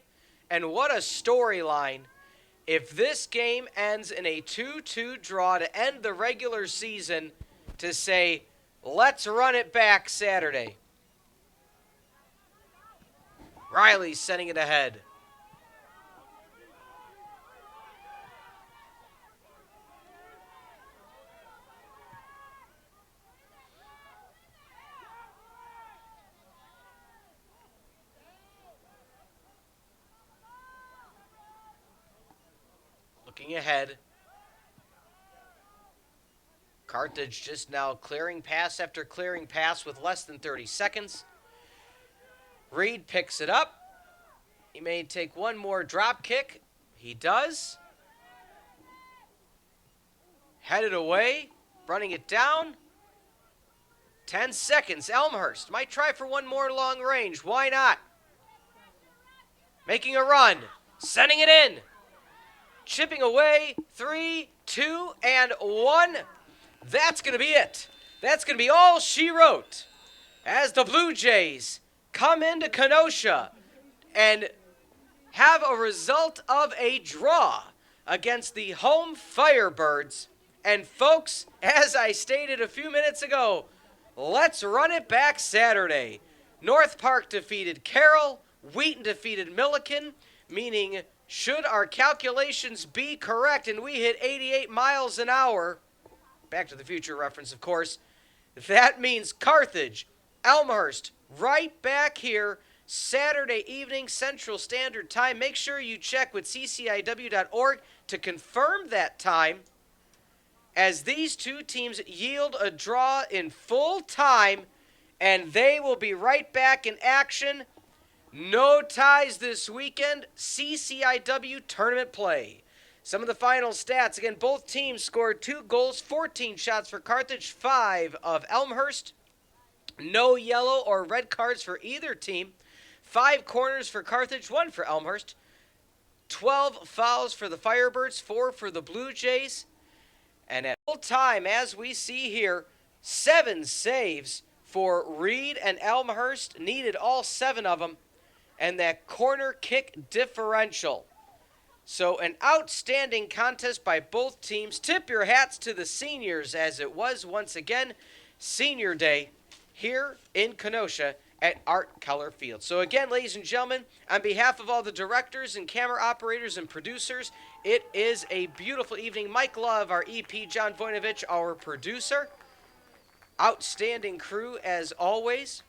and what a storyline if this game ends in a 2-2 draw to end the regular season, to say, let's run it back Saturday. Riley's sending it ahead. Looking ahead. Carthage just now clearing pass after clearing pass with less than 30 seconds. Reed picks it up. He may take one more drop kick. He does. Headed away. Running it down. 10 seconds. Elmhurst might try for one more long range. Why not? Making a run. Sending it in. Chipping away. 3, 2, and 1. That's going to be it. That's going to be all she wrote as the Blue Jays come into Kenosha and have a result of a draw against the home Firebirds. And folks, as I stated a few minutes ago, let's run it back Saturday. North Park defeated Carroll. Wheaton defeated Milliken, meaning should our calculations be correct and we hit 88 miles an hour, Back to the Future reference, of course, that means Carthage, Elmhurst, right back here, Saturday evening, Central Standard Time. Make sure you check with cciw.org to confirm that time, as these two teams yield a draw in full time, and they will be right back in action. No ties this weekend. CCIW tournament play. Some of the final stats. Again, both teams scored 2 goals, 14 shots for Carthage, 5 of Elmhurst. No yellow or red cards for either team. 5 corners for Carthage, 1 for Elmhurst. 12 fouls for the Firebirds, 4 for the Blue Jays. And at full time, as we see here, 7 saves for Reed and Elmhurst. Needed all 7 of them. And that corner kick differential. So an outstanding contest by both teams. Tip your hats to the seniors, as it was once again Senior Day here in Kenosha at Art Keller Field. So again, ladies and gentlemen, on behalf of all the directors and camera operators and producers, it is a beautiful evening. Mike Love, our EP, John Voinovich, our producer. Outstanding crew as always.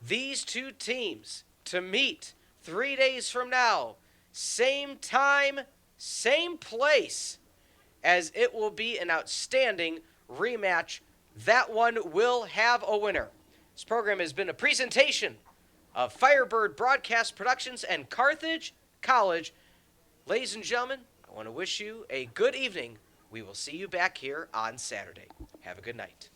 These two teams to meet 3 days from now, same time, same place, as it will be an outstanding rematch. That one will have a winner. This program has been a presentation of Firebird Broadcast Productions and Carthage College. Ladies and gentlemen, I want to wish you a good evening. We will see you back here on Saturday. Have a good night.